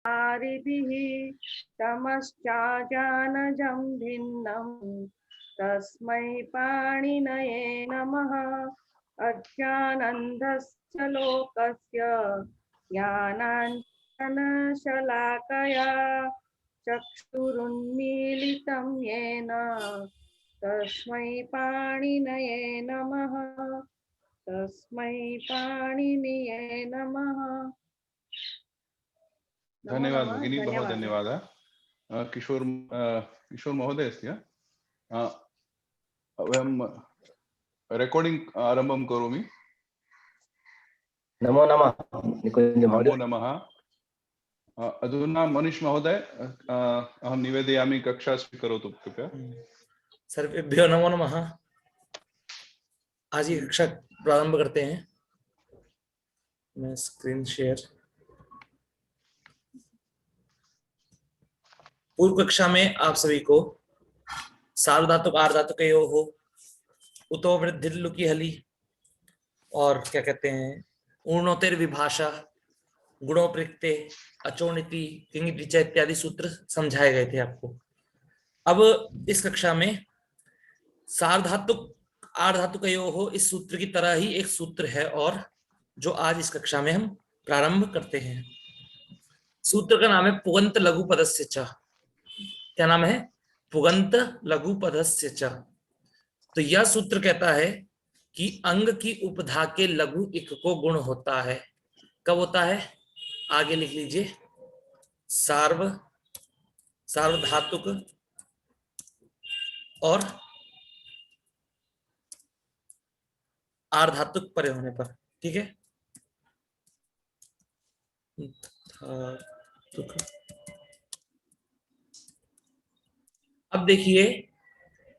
आरिभिः तमश्चाजानजं भिन्नं तस्मै पाणिनये नमः। अज्ञानन्धस्य लोकस्य ज्ञानाञ्जनशलाकया चक्षुरुन्मीलितं येन तस्मै पाणिनये नमः। तस्मै पाणिनये नमः। धन्यवाद भगिनी, बहुत धन्यवाद। किशोर महोदय अस्ति। वयं रेकॉर्डिंग आरम्भं करोमि। नमो नमः। नमो नमः। अधुना मनीष महोदय अहं निवेदयामि, कक्षा स्वीकरोतु कृपया। सर्वेभ्यो नमो नमः। आज की कक्षा प्रारंभ करते हैं। मैं स्क्रीन शेयर। पूर्व कक्षा में आप सभी को सार्वधातुक आर्धातुकयोः उतो वृद्धि लुकी हली और क्या कहते हैं ऊर्णोत्तर विभाषा गुणोपृक्ते अचोनिति किंगिति च इत्यादि सूत्र समझाए गए थे आपको। अब इस कक्षा में सार्वधातुक आर्धातुकयोः इस सूत्र की तरह ही एक सूत्र है और जो आज इस कक्षा में हम प्रारंभ करते हैं। सूत्र का नाम है पुगंत लघु पदस्य च। क्या नाम है? पुगंत लघु पदस्य च। तो यह सूत्र कहता है कि अंग की उपधा के लघु इक को गुण होता है। कब होता है? आगे लिख लीजिए। सार्वधातुक और आर्धातुक परे होने पर। ठीक है। अब देखिए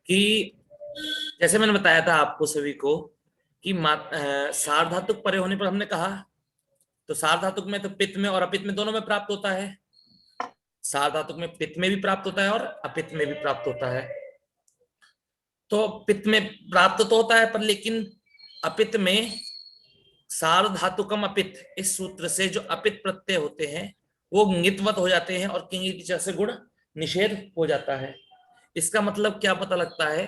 कि जैसे मैंने बताया था आपको सभी को कि सार्वधातुक परे होने पर हमने कहा तो सार्वधातुक में तो पित्त में और अपित्त में दोनों में प्राप्त होता है। सार्वधातुक में पित्त में भी प्राप्त होता है और अपित्त में भी प्राप्त होता है। तो पित्त में प्राप्त तो होता है पर लेकिन अपित्त में सार्वधातुकम अपित्त इस सूत्र से जो अपित्त प्रत्यय होते हैं वो ङितवत हो जाते हैं और किंगिति से गुण निषेध हो जाता है। इसका मतलब क्या पता लगता है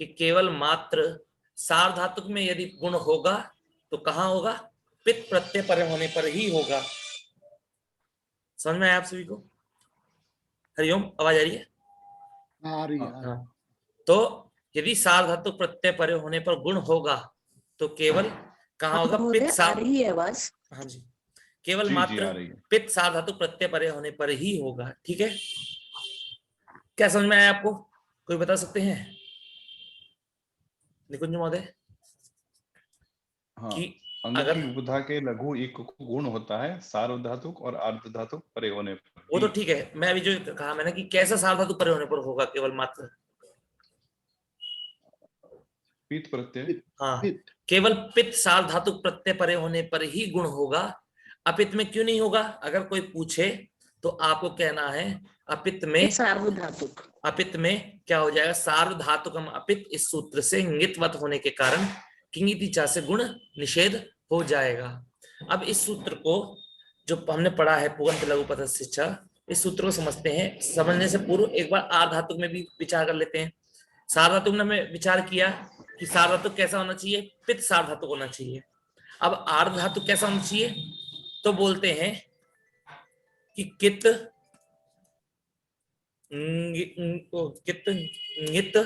कि केवल मात्र सार्वधातुक में यदि गुण होगा तो कहाँ होगा? पित्त प्रत्यय परे होने पर ही होगा। समझ में आया आप सभी को? हरिओम, आवाज आ रही है? आ रही है। हाँ। तो यदि सार्वधातुक प्रत्यय परे होने पर गुण होगा तो केवल कहाँ होगा? पित्त आ रही है आवाज? हाँ जी, केवल मात्र पित्त सार्वधातुक प्रत्यय परे होने पर ही होगा। ठीक है, क्या समझ में आया आपको? कोई बता सकते हैं निकुंज महोदय? हाँ, कि अंग की उपधा के लघु एक को गुण होता है सार्वधातुक और अर्धधातुक परे होने पर। वो तो ठीक है, मैं अभी जो कहा मैंने कि कैसा सार्वधातुक परे होने पर होगा केवल मात्र? पित्त प्रत्यय। हाँ, केवल पित्त सार्वधातुक प्रत्यय परे होने पर ही गुण होगा। अपित्त में क्यों नहीं होगा? अगर कोई पूछे तो आपको कहना है अपित्त में सार्वधातुक। अपित्त में क्या हो जाएगा? सार्वधातुकम अपित्त इस सूत्र से ङितवत होने के कारण किंगिति चा से गुण निषेध हो जाएगा। अब इस सूत्र को जो हमने पढ़ा है पुगंत लघु पदस्य च, इस सूत्र को समझते हैं। समझने से पूर्व एक बार आर्धातुक में भी विचार कर लेते हैं। सार्वधातुक में हमने विचार किया कि सार्वधातुक कैसा होना चाहिए? पित्त सार्वधातुक होना चाहिए। अब आर्धातुक कैसा होना चाहिए? तो बोलते हैं कि कित ङित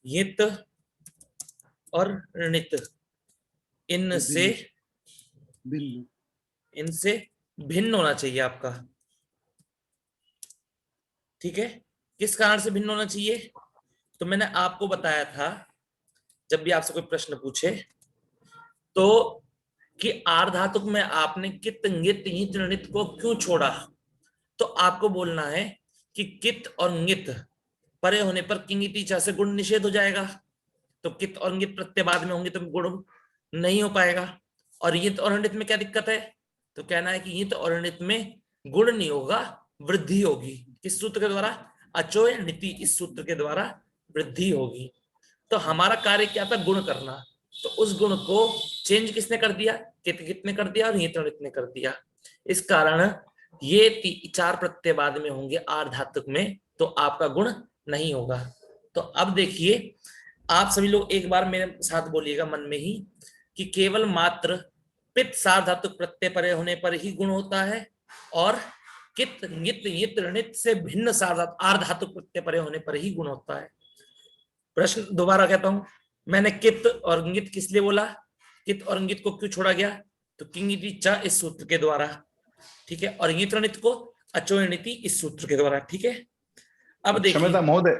यित और णित इनसे भिन्न होना चाहिए आपका। ठीक है, किस कारण से भिन्न होना चाहिए? तो मैंने आपको बताया था जब भी आपसे कोई प्रश्न पूछे तो कि आर्धातुक में आपने कित ङित यित णित को क्यों छोड़ा, तो आपको बोलना है कि कित और ङित परे होने पर किंगिति चा से गुण निषेध हो जाएगा। तो कित और ङित प्रत्यय बाद में होंगे तो गुण नहीं हो पाएगा। और यित और णित में क्या दिक्कत है? तो कहना है कि यित और णित में गुण नहीं होगा, वृद्धि होगी। किस सूत्र के द्वारा? अचोय नीति, इस सूत्र के द्वारा वृद्धि होगी। तो हमारा कार्य क्या था? गुण करना। तो उस गुण को चेंज किसने कर दिया? कित ने कर दिया और यित णित ने कर दिया। इस कारण ये 4 प्रत्यय बाद में होंगे आर्धातुक में, तो आपका गुण नहीं होगा। तो अब देखिए, आप सभी लोग एक बार मेरे साथ बोलिएगा मन में ही कि केवल मात्र पित सार्वधातुक प्रत्यय परे होने पर ही गुण होता है, और कित नित यित णित से भिन्न आर्धातुक प्रत्यय परे होने पर ही गुण होता है। प्रश्न दोबारा कहता हूं, मैंने कित और ङित किस लिए बोला, कित और ङित को क्यों छोड़ा गया, तो किंगिति च इस सूत्र के द्वारा, ठीक है, और ङित णित को अचोयणिति इस सूत्र के द्वारा, ठीक है। अब देखिए, क्षम्यता महोदय,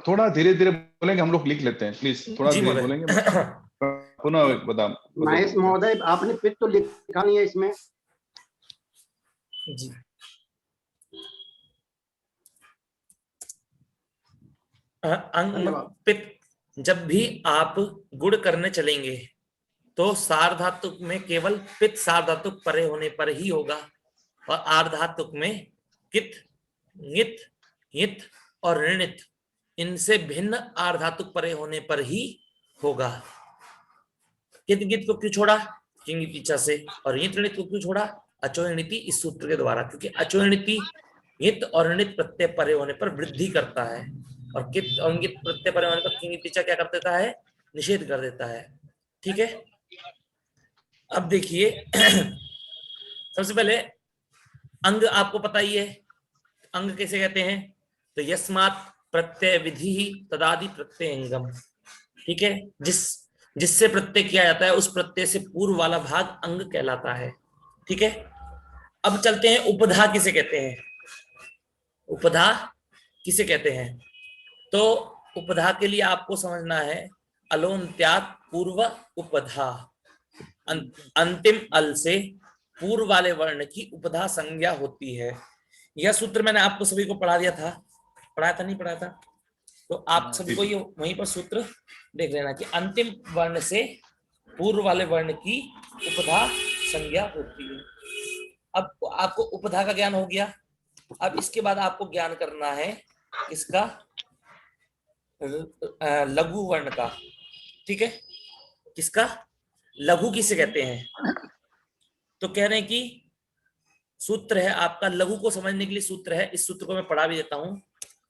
थोड़ा धीरे धीरे बोलेंगे, हम लोग लिख लेते हैं, प्लीज थोड़ा जी धीरे महोदय। बोलेंगे। पुनः बता महेश महोदय, आपने पित तो लिखा नहीं है इसमें। जी पित, जब भी आप गुण करने चलेंगे तो सार्वधातुक में केवल पित सार्वधातुक परे होने पर ही होगा, और आर्धातुक में कित ङित यित और ऋणित इनसे भिन्न आर्धातुक परे होने पर ही होगा। कित ङित को क्यों छोड़ा, किंगिति च से, और यित ऋणित को क्यों छोड़ा, अचोयणिति इस सूत्र के द्वारा, क्योंकि अचोयणिति यित और ऋणित प्रत्यय परे होने पर वृद्धि करता है, और कित और ङित प्रत्यय परे होने पर किंगिति च क्या कर देता है, निषेध कर देता है, ठीक है। अब देखिए, सबसे पहले अंग आपको पता ही है, अंग कैसे कहते हैं, तो यस्मात् प्रत्यय विधि ही तदादि प्रत्ययंगम, ठीक है, जिससे प्रत्यय किया जाता है उस प्रत्यय से पूर्व वाला भाग अंग कहलाता है, ठीक है। अब चलते हैं, उपधा किसे कहते हैं, उपधा किसे कहते हैं, तो उपधा के लिए आपको समझना है अलोन्त्यात् पूर्व उपधा, अंतिम अल से पूर्व वाले वर्ण की उपधा संज्ञा होती है। यह सूत्र मैंने आपको सभी को पढ़ा दिया था, पढ़ाया था नहीं पढ़ाया था, तो आप सभी को ये वहीं पर सूत्र देख लेना कि अंतिम वर्ण से पूर्व वाले वर्ण की उपधा संज्ञा होती है। अब आपको उपधा का ज्ञान हो गया। अब इसके बाद आपको ज्ञान करना है इसका लघु वर्ण का, ठीक है, किसका, लघु किसे कहते हैं, तो कह रहे हैं कि सूत्र है आपका, लघु को समझने के लिए सूत्र है, इस सूत्र को मैं पढ़ा भी देता हूं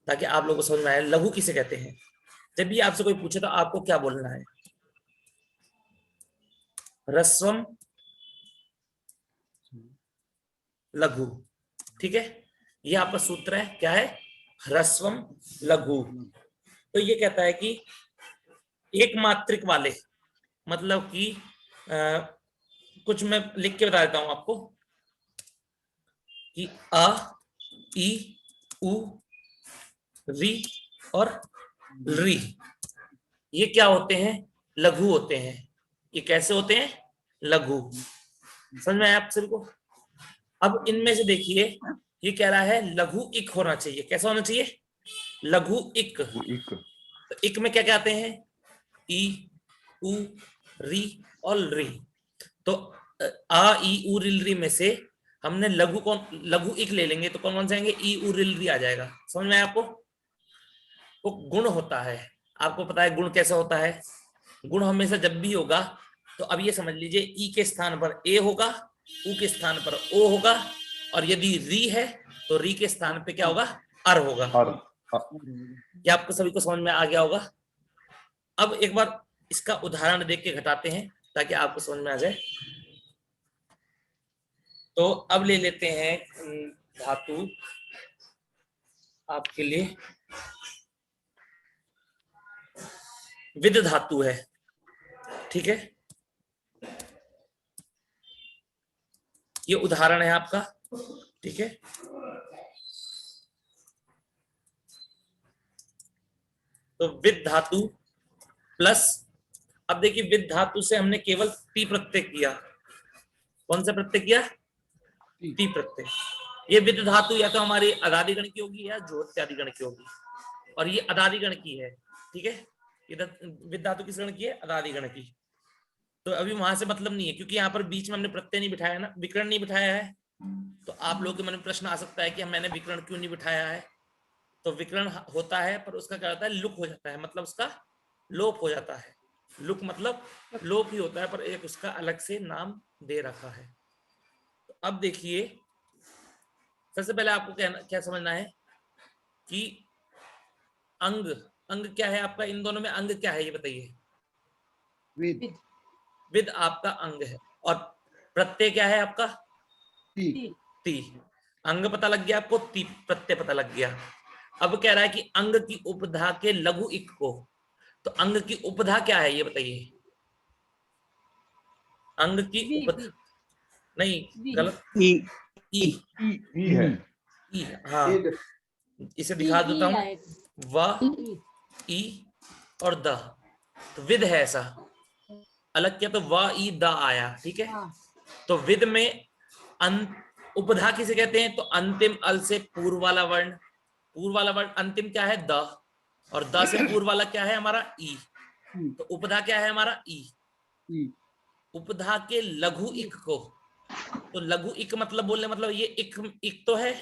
ताकि आप लोगों को समझ में आए। लघु किसे कहते हैं, जब भी आपसे कोई पूछे तो आपको क्या बोलना है, ह्रस्वम लघु, ठीक है, ये आपका सूत्र है, क्या है, ह्रस्वम लघु। तो ये कहता है कि एक मात्रिक वाले, मतलब कि कुछ मैं लिख के बता देता हूं आपको कि अ, ई, उ, री और री, ये क्या होते हैं, लघु होते हैं। ये कैसे होते हैं, लघु, समझ में आया आप सभी को। अब इनमें से देखिए, ये कह रहा है लघु इक होना चाहिए, कैसा होना चाहिए, लघु इक। तो इक में क्या क्या आते हैं, ई, उ, री और री। तो आ, ई, उ, रिल, री में से हमने लघु इक ले लेंगे तो कौन कौन से आएंगे, ई, उ, रिल, री आ जाएगा। समझ में आया आपको। वो गुण होता है, आपको पता है गुण कैसा होता है, गुण हमेशा जब भी होगा तो अब ये समझ लीजिए, ई के स्थान पर ए होगा, उ के स्थान पर ओ होगा, और यदि री है तो री के स्थान पे क्या होगा, अर होगा। क्या आपको सभी को समझ में आ गया होगा। अब एक बार इसका उदाहरण देख के घटाते हैं ताकि आपको समझ में आ जाए। तो अब ले लेते हैं धातु आपके लिए, विद धातु है, ठीक है, ये उदाहरण है आपका, ठीक है। तो विद धातु प्लस, अब देखिए विद धातु से हमने केवल ती प्रत्यय किया, कौन सा प्रत्यय किया, ती प्रत्यय। ये विद धातु या तो हमारी अदादि गण की होगी या जोत्यादि गण की होगी, और ये अदादि गण की है, ठीक है। विद धातु किस गण की है, अदादि गण की। तो अभी वहां से मतलब नहीं है, क्योंकि यहाँ पर बीच में हमने प्रत्यय नहीं बिठाया ना, विकर्ण नहीं बिठाया है। तो आप लोगों के मन में प्रश्न आ सकता है कि मैंने विकर्ण क्यों नहीं बिठाया है। तो विकर्ण होता है पर उसका क्या होता है, लुक हो जाता है, मतलब उसका लोप हो जाता है। लुक मतलब लोप ही होता है, पर एक उसका अलग से नाम दे रखा है। तो अब देखिए सबसे पहले आपको क्या समझना है कि अंग अंग क्या है आपका, इन दोनों में अंग क्या है ये बताइए। विद विद आपका अंग है और प्रत्यय क्या है आपका, ती ती। अंग पता लग गया आपको, ती प्रत्यय पता लग गया। अब कह रहा है कि अंग की उपधा के लघु इक को, तो अंग की उपधा क्या है ये बताइए। अंग की उपधा नहीं, गलत, ई ई है। ई, हाँ इद इसे दिखा देता हूं, व ई और द, तो विद है ऐसा, अलग किया तो व ई द आया, ठीक है। तो विद में उपधा किसे कहते हैं, तो अंतिम अल से पूर्व वाला वर्ण, पूर्व वाला वर्ण अंतिम क्या है, द, और द से पूर्व वाला क्या है हमारा, ई, तो उपधा क्या है हमारा, ई। उपधा के लघु इक को, तो लघु इक मतलब बोलने मतलब ये इक तो है,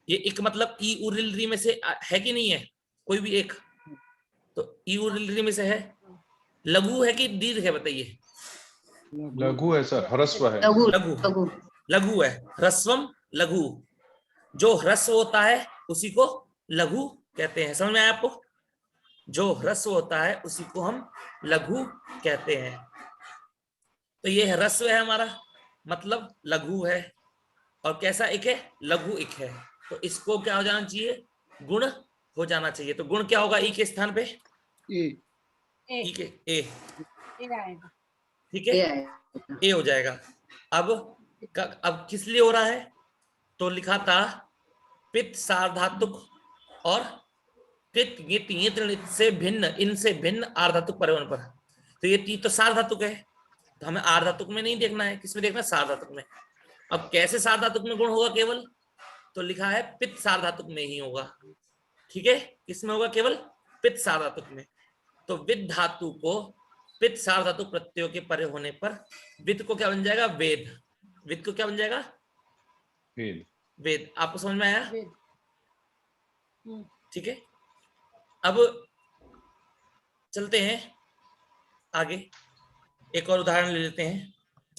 ये इक मतलब ई उरिल री में से है कि नहीं है, कोई भी एक, तो ई उरिल री में से है। लघु है कि दीर्घ है बताइए। लघु है सर, ह्रस्व है। लघु, लघु है, ह्रस्वम लघु, जो ह्रस्व होता है उसी को लघु कहते हैं, समझ में आया आपको। जो ह्रस्व होता है उसी को हम लघु कहते हैं। तो ये ह्रस्व है हमारा, मतलब लघु है, और कैसा एक है, लघु एक है, तो इसको क्या हो जाना चाहिए, गुण हो जाना चाहिए। तो गुण क्या होगा ई के स्थान पे, ई के ए, ठीक है, ए हो जाएगा। अब किस लिए हो रहा है, तो लिखा था पित्त सार्वधातुक और कृत से भिन्न, इनसे भिन्न आर्धातुक परिवहन पर, तो ये ती तो सार्वधातुक है, तो हमें आर्धातुक में नहीं देखना है, किसमें देखना है, सार्वधातुक में। अब कैसे सार्वधातुक में गुण होगा केवल, तो लिखा है पित्त सार्वधातुक में ही होगा, ठीक है, किसमें होगा, केवल पित्त सार्वधातुक में। तो विद धातु को पित्त सार्वधातुक प्रत्ययों के परे होने पर विद को क्या बन जाएगा, वेद, विद को क्या बन जाएगा, वेद। वेद। आपको समझ में आया, ठीक है। अब चलते हैं आगे, एक और उदाहरण ले लेते हैं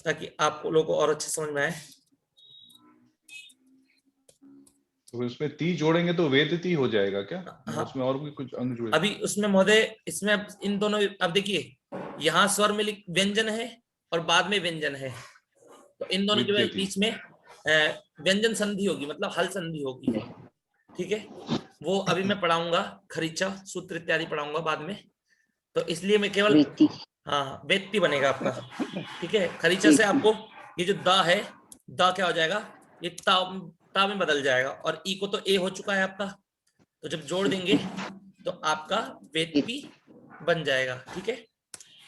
ताकि आप लोगों को और अच्छे समझ में आए। तो इसमें ती जोड़ेंगे तो वेद ती हो जाएगा क्या? हाँ, उसमें और भी कुछ अंग जुड़े? अभी उसमें महोदय, इसमें अब इन दोनों, अब देखिए यहाँ स्वर में व्यंजन है और बाद में व्यंजन है, तो इन दोनों के बीच में व्यंजन संधि होगी, मतलब हल संधि होगी, ठीक है। वो अभी मैं पढ़ाऊंगा, खरीचा सूत्र इत्यादि पढ़ाऊंगा बाद में, तो इसलिए मैं केवल, हाँ वेत्ती बनेगा आपका, ठीक है। खरीचा से आपको ये जो दा है, दा क्या हो जाएगा, ये ता में बदल जाएगा, और ई को तो ए हो चुका है आपका, तो जब जोड़ देंगे तो आपका वेत्ती बन जाएगा, ठीक है।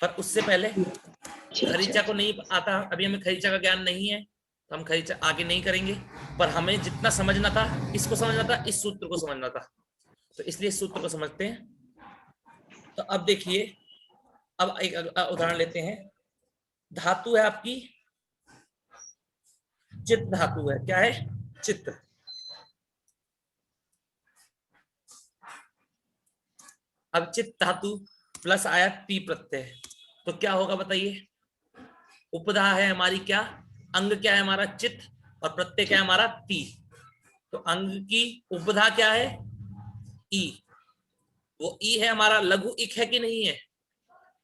पर उससे पहले खरीचा को नहीं आता, अभी हमें खरीचा का ज्ञान नहीं है, तो हम खरीचा आगे नहीं करेंगे, पर हमें जितना समझना था, इसको समझना था, इस सूत्र को समझना था, तो इसलिए इस सूत्र को समझते हैं। तो अब देखिए, अब एक उदाहरण लेते हैं। धातु है आपकी चित्त, धातु है, क्या है, चित्त। अब चित्त धातु प्लस आया ती प्रत्यय, तो क्या होगा बताइए। उपधा है हमारी क्या, अंग क्या है हमारा, चित्त, और प्रत्यय क्या है हमारा, ती। तो अंग की उपधा क्या है, ई, वो ई है हमारा, लघु इक है कि नहीं है,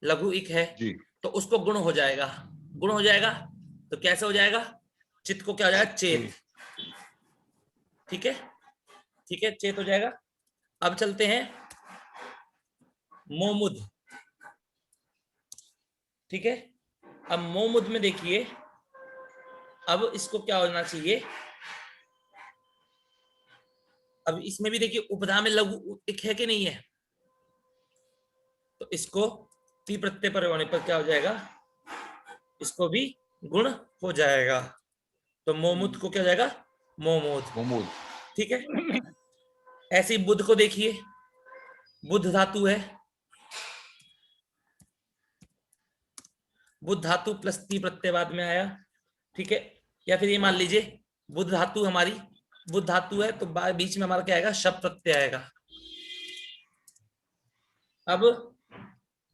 लघु इक है जी। तो उसको गुण हो जाएगा, गुण हो जाएगा, तो कैसे हो जाएगा, चित्त को क्या हो जाएगा, चेत, ठीक है, ठीक है, चेत हो जाएगा। अब चलते हैं मोमुद, ठीक है। अब मोमुद में देखिए, अब इसको क्या होना चाहिए, अब इसमें भी देखिए उपधा में लघु इक है कि नहीं है, तो इसको ती प्रत्यय पर होने पर क्या हो जाएगा, इसको भी गुण हो जाएगा, तो मोमुद को क्या हो जाएगा, मोमोद, मोमोद, ठीक है। ऐसे ही बुध को देखिए, बुध धातु है, बुध धातु प्लस ती प्रत्यय बाद में आया, ठीक है। या फिर ये मान लीजिए बुध धातु हमारी, बुध धातु है तो बीच में हमारा क्या आएगा, शब्द प्रत्यय आएगा। अब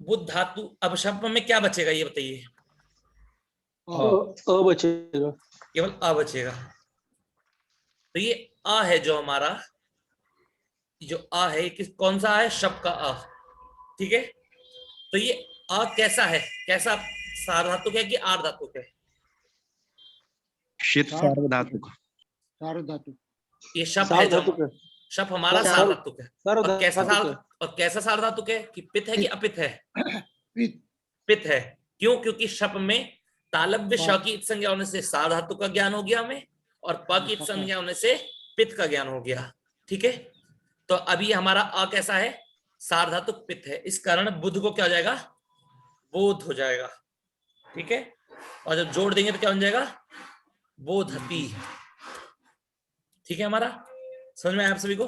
बुध धातु, अब शब्द में क्या बचेगा ये बताइए, अ बचेगा, केवल अ बचेगा, तो ये आ है जो हमारा, जो आ है कौन सा है, शब का आ, ठीक है। तो ये आ कैसा है, कैसा सार्वधातुक है कि आर्धातुक है? शीत सार्वधातुक। सार्वधातुक। ये शब है जो, शब हमारा सार्वधातुक है। और कैसा सार्वधातुक है कि पित्त है कि अपित्त है? पित्त। पित्त है। क्यों? क्योंकि शप में तालव्य श की इत संज्ञा होने से सार्वधातुक का ज्ञान हो गया हमें, और प की इत संज्ञा होने से पित्त का ज्ञान हो गया, ठीक है। तो अभी हमारा अ कैसा है, सार्वधातुक पित्त है, इस कारण बुध को क्या हो जाएगा, बोध हो जाएगा, ठीक है। और जब जोड़ देंगे तो क्या बन जाएगा, बोधती, ठीक है। हमारा समझ में आया आप सभी को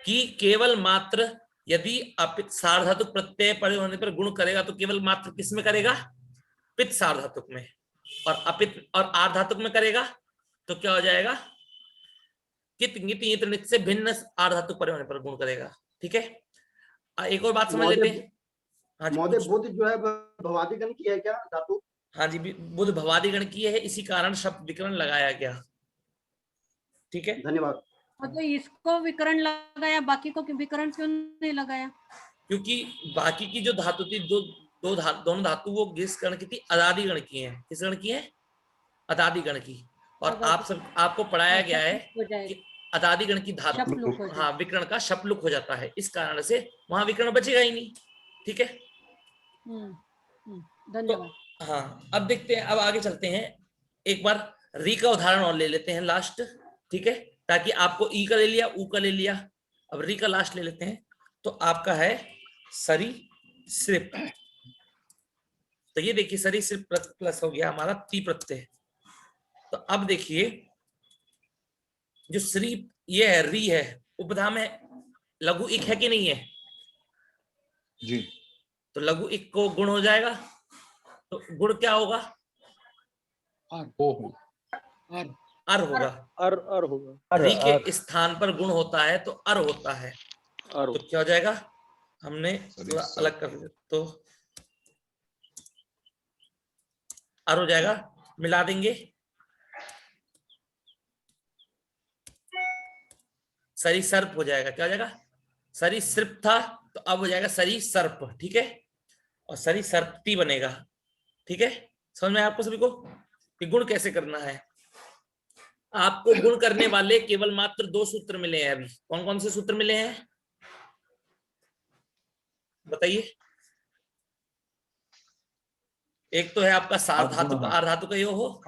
कि केवल मात्र यदि अपित सार्वधातुक प्रत्यय पड़े होने पर गुण करेगा तो केवल मात्र किस में करेगा, पित्त सार्वधातुक में, और अपित और आर्धातुक में करेगा तो क्या हो जाएगा, कित गित ईत नित से भिन्न आर्धातुक पड़े होने पर गुण करेगा, ठीक है। एक और बात समझ लेते हैं। हाँ जी, महोदय बुध जो है भवादिगण की है क्या धातु? हाँ जी, बुध भवादिगण की है, इसी कारण शब्द विकरण लगाया गया, ठीक है। धन्यवाद। तो इसको विकरण लगाया, बाकी को विकरण क्यों नहीं लगाया? क्योंकि बाकी की जो धातु थी, दोनों धातु वो किस गण की थी, अदादि गण की है। किस गण की है, अदादि गण की। और आपको पढ़ाया गया है कि अदादि गण की धातु, हाँ, विकरण का शपलुक हो जाता है, इस कारण से वहां विकरण बचेगा ही नहीं, ठीक है। धन्यवाद। तो हाँ, अब देखते हैं, अब आगे चलते हैं, एक बार री का उदाहरण और ले लेते हैं लास्ट, ठीक है, ताकि आपको ई का ले लिया, ऊ का ले लिया, अब री का लास्ट ले लेते हैं। तो आपका है सरी सिर्फ, तो ये देखिए सरी सिर्फ प्लस हो गया हमारा ती प्रत्यय। तो अब देखिए जो श्री ये है, री है, उपधा में लघु इक है कि नहीं है जी, तो लघु इक को गुण हो जाएगा, तो गुण क्या होगा, अर होगा। अर होगा। री के स्थान पर गुण होता है तो अर होता है, तो क्या हो जाएगा, हमने थोड़ा अलग कर दिया तो अर हो जाएगा, मिला देंगे, सरी सर्प हो जाएगा। क्या हो जाएगा, सरी सर्प था तो अब हो जाएगा सरी सर्प, ठीक है, और सरी सर्पती बनेगा, ठीक है। समझ में आपको सभी को कि गुण कैसे करना है। आपको गुण करने वाले केवल मात्र 2 सूत्र मिले हैं अभी। कौन कौन से सूत्र मिले हैं बताइए। एक तो है आपका सार्वधातुक आर्धातुक यो हो।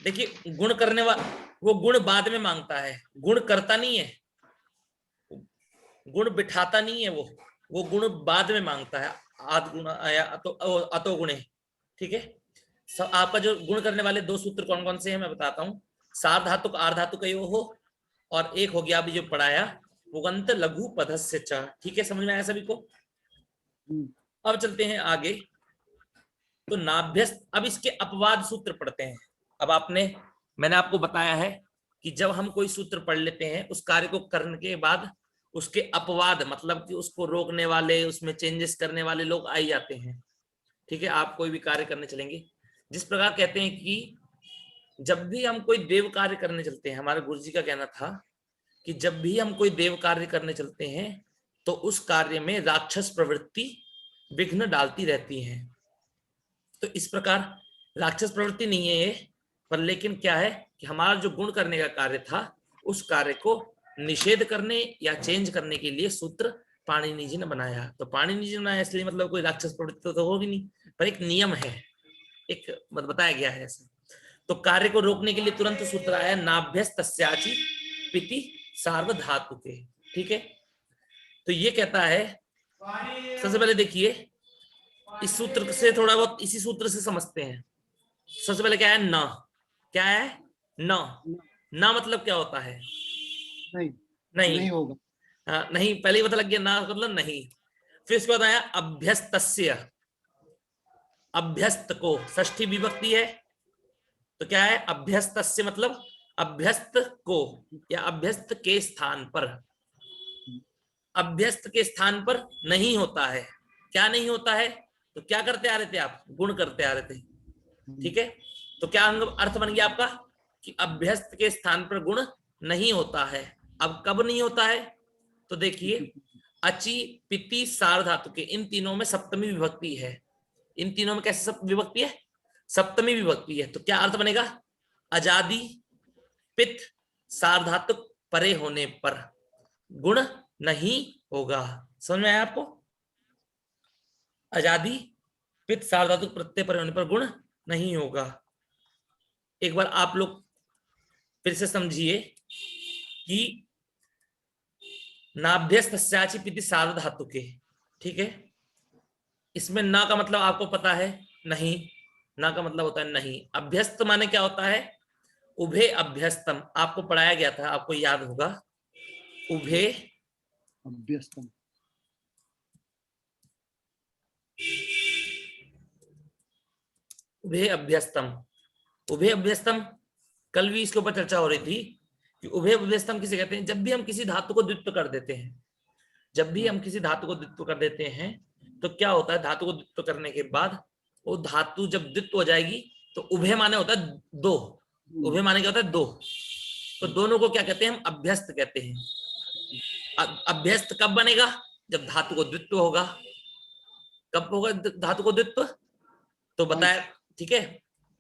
देखिए गुण करने वाला वो गुण बाद में मांगता है, गुण करता नहीं है, गुण बिठाता नहीं है, वो गुण बाद में मांगता है, आद गुण या अतो गुणे, ठीक है। सब आपका जो गुण करने वाले 2 सूत्र कौन कौन से हैं मैं बताता हूँ। सार्वधातुक आर्धातुक यो हो, और एक हो गया अभी जो पढ़ाया पुगंत लघु पदस्य च, ठीक है। समझ में आया सभी को। अब चलते हैं आगे, तो नाभ्यस्त, अब इसके अपवाद सूत्र पढ़ते हैं। अब मैंने आपको बताया है कि जब हम कोई सूत्र पढ़ लेते हैं उस कार्य को करने के बाद उसके अपवाद, मतलब कि उसको रोकने वाले, उसमें चेंजेस करने वाले लोग आ ही जाते हैं, ठीक है। आप कोई भी कार्य करने चलेंगे, जिस प्रकार कहते हैं कि जब भी हम कोई देव कार्य करने चलते हैं, हमारे गुरुजी का कहना था कि जब भी हम कोई देव कार्य करने चलते हैं तो उस कार्य में राक्षस प्रवृत्ति विघ्न डालती रहती है। तो इस प्रकार राक्षस प्रवृत्ति नहीं है ये, पर लेकिन क्या है कि हमारा जो गुण करने का कार्य था उस कार्य को निषेध करने या चेंज करने के लिए सूत्र पाणिनि जी ने बनाया। तो पाणिनि जी ने बनाया इसलिए मतलब कोई राक्षस प्रवृत्ति तो होगी नहीं, पर एक नियम है, एक बताया गया है ऐसा। तो कार्य को रोकने के लिए तुरंत सूत्र आया नाभ्यस्तस्याचि पिति सार्वधातुके, ठीक है। तो ये कहता है, सबसे पहले देखिए इस सूत्र से थोड़ा बहुत इसी सूत्र से समझते हैं। सबसे पहले क्या है, न, क्या है, न मतलब क्या होता है, नहीं होगा, नहीं, पहले ही पता लग गया, ना मतलब नहीं। फिर उसके बाद आया अभ्यस्तस्य, अभ्यस्त को षष्ठी विभक्ति है, तो क्या है अभ्यस्तस्य मतलब अभ्यस्त को या अभ्यस्त के स्थान पर, अभ्यस्त के स्थान पर नहीं होता है। क्या नहीं होता है, तो क्या करते आ रहे थे आप, गुण करते आ रहे थे, ठीक है। तो क्या अर्थ बन गया आपका, कि अभ्यस्त के स्थान पर गुण नहीं होता है। अब कब नहीं होता है? तो देखिए, अचि पिति सार्वधातु के इन तीनों में सप्तमी विभक्ति है। इन तीनों में कैसे विभक्ति है? सप्तमी विभक्ति है। तो क्या अर्थ बनेगा? अजादि पित सार्वधातुक परे होने पर गुण नहीं होगा। समझ में आया आपको? अजादि पित सार्वधातुक प्रत्यय परे होने पर गुण नहीं होगा। एक बार आप लोग फिर से समझिए कि नाभ्यस्तस्याचि पिति सार्वधातुके, ठीक है, इसमें ना का मतलब आपको पता है, नहीं। ना का मतलब होता है नहीं। अभ्यस्त माने क्या होता है? उभे अभ्यस्तम, आपको पढ़ाया गया था, आपको याद होगा। उभे अभ्यस्तम, उभे अभ्यस्तम, उभे अभ्यस्तम, कल भी इसके ऊपर चर्चा हो रही थी कि उभे अभ्यस्तम किसे कहते हैं? जब भी हम किसी धातु को द्वित्व कर देते हैं, जब भी हम किसी धातु को द्वित्व कर देते हैं तो क्या होता है? धातु को द्वित्व करने के बाद वो धातु जब द्वित्व हो जाएगी तो उभय माने होता है दो। उभय माने क्या होता है? दो। तो दोनों को क्या कहते हैं? हम अभ्यस्त कहते हैं। अभ्यस्त कब बनेगा? जब धातु को द्वित्व होगा। कब होगा धातु को द्वित्व? तो बताया, ठीक है,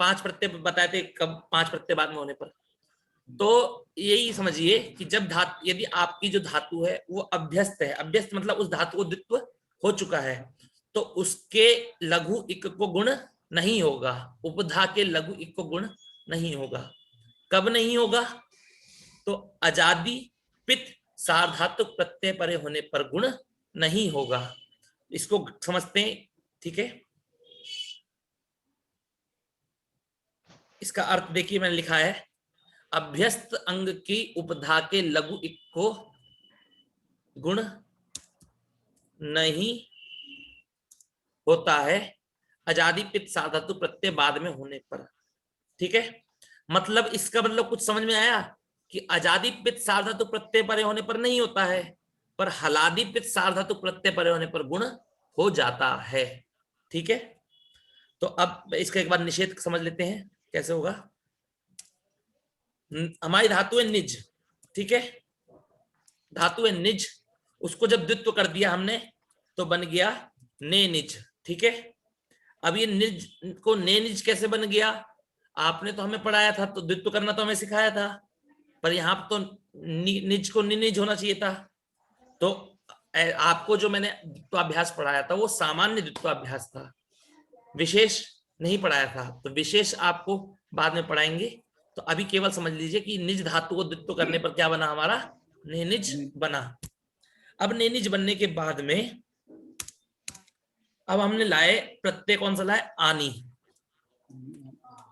5 प्रत्यय बताए थे। कब? 5 प्रत्यय बाद में होने पर। तो यही समझिए कि जब धातु, यदि आपकी जो धातु है वो अभ्यस्त है, अभ्यस्त मतलब उस धातु को द्वित्व हो चुका है, तो उसके लघु इक को गुण नहीं होगा। उपधा के लघु इक को गुण नहीं होगा। कब नहीं होगा? तो अजादि पित सार्वधातुक प्रत्यय परे होने पर गुण नहीं होगा। इसको समझते हैं, ठीक है। इसका अर्थ देखिए, मैंने लिखा है अभ्यस्त अंग की उपधा के लघु इक को गुण नहीं होता है अजादि पित सार्वधातुक प्रत्यय बाद में होने पर, ठीक है। मतलब इसका मतलब कुछ समझ में आया कि अजादि पित सार्वधातुक प्रत्यय परे होने पर नहीं होता है, पर हलादि पित सार्वधातुक प्रत्यय परे होने पर गुण हो जाता है, ठीक है। तो अब इसका एक बार निषेध समझ लेते हैं कैसे होगा। हमारी धातु है निज, ठीक है, धातु है निज, उसको जब द्वित्व कर दिया हमने तो बन गया ने निज, ठीक है। अब ये निज को ने निज कैसे बन गया? आपने तो हमें पढ़ाया था, तो द्वित्व करना तो हमें सिखाया था, पर यहाँ तो निज को निज होना चाहिए था। तो आपको जो मैंने द्वित्वाभ्यास पढ़ाया था वो सामान्य द्वित्वाभ्यास था, विशेष नहीं पढ़ाया था। तो विशेष आपको बाद में पढ़ाएंगे। तो अभी केवल समझ लीजिए कि निज धातु को द्वित्व करने पर क्या बना? हमारा नेनिज बना। अब नेनिज बनने के बाद में अब हमने लाए प्रत्यय, कौन सा लाए? आनी।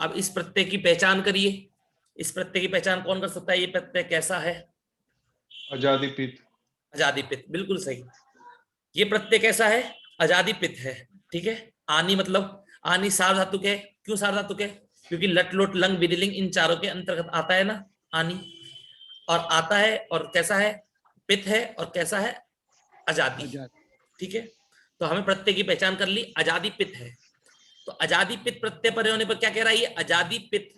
अब इस प्रत्यय की पहचान करिए। इस प्रत्यय की पहचान कौन कर सकता है? ये प्रत्यय कैसा है? अजादिपित। अजादिपित, बिल्कुल सही। ये प्रत्यय कैसा है? अजादिपित है, ठीक है। आनी मतलब आनी सार्वधातुक है। क्यों सार्वधातुक है? क्योंकि लट लोट लंग विधिलिंग इन चारों के अंतर्गत आता है ना आनी, और आता है और कैसा है? पित है, और कैसा है? अजादि, ठीक है। तो हमें प्रत्यय की पहचान कर ली, अजादि पित है। तो अजादि पित प्रत्यय परे होने पर क्या कह रहा है? ये अजादि पित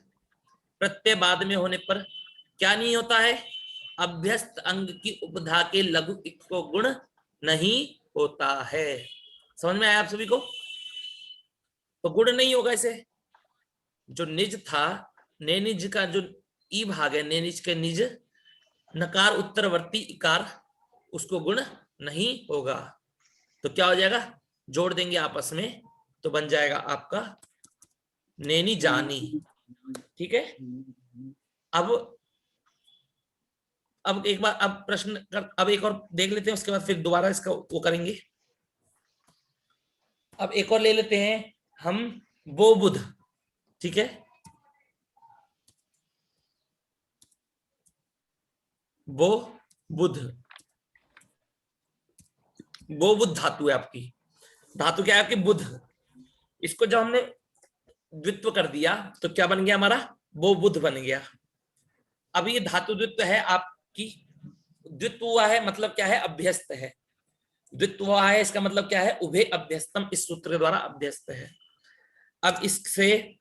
प्रत्यय बाद में होने पर क्या नहीं होता है? अभ्यस्त अंग की उपधा के लघु इक को गुण नहीं होता है। समझ में आया आप सभी को? तो गुण नहीं होगा इसे। जो निज था, ने निज का जो ई भाग है, ने निज के निज नकार उत्तरवर्ती इकार, उसको गुण नहीं होगा। तो क्या हो जाएगा? जोड़ देंगे आपस में तो बन जाएगा आपका नेनी जानी, ठीक है। अब एक बार अब प्रश्न अब एक और देख लेते हैं, उसके बाद फिर दोबारा इसका वो करेंगे। अब एक और ले लेते हैं हम, वो बुध, ठीक है। वो बुध, वो बुध धातु है आपकी। धातु क्या है आपकी? बुध। इसको जब हमने द्वित्व कर दिया तो क्या बन गया हमारा? वो बुध बन गया। अब ये धातु द्वित्व है आपकी, द्वित्व हुआ है मतलब क्या है? अभ्यस्त है। द्वित्व हुआ है इसका मतलब क्या है? उभे अभ्यस्तम, इस सूत्र के द्वारा अभ्यस्त है। अब इससे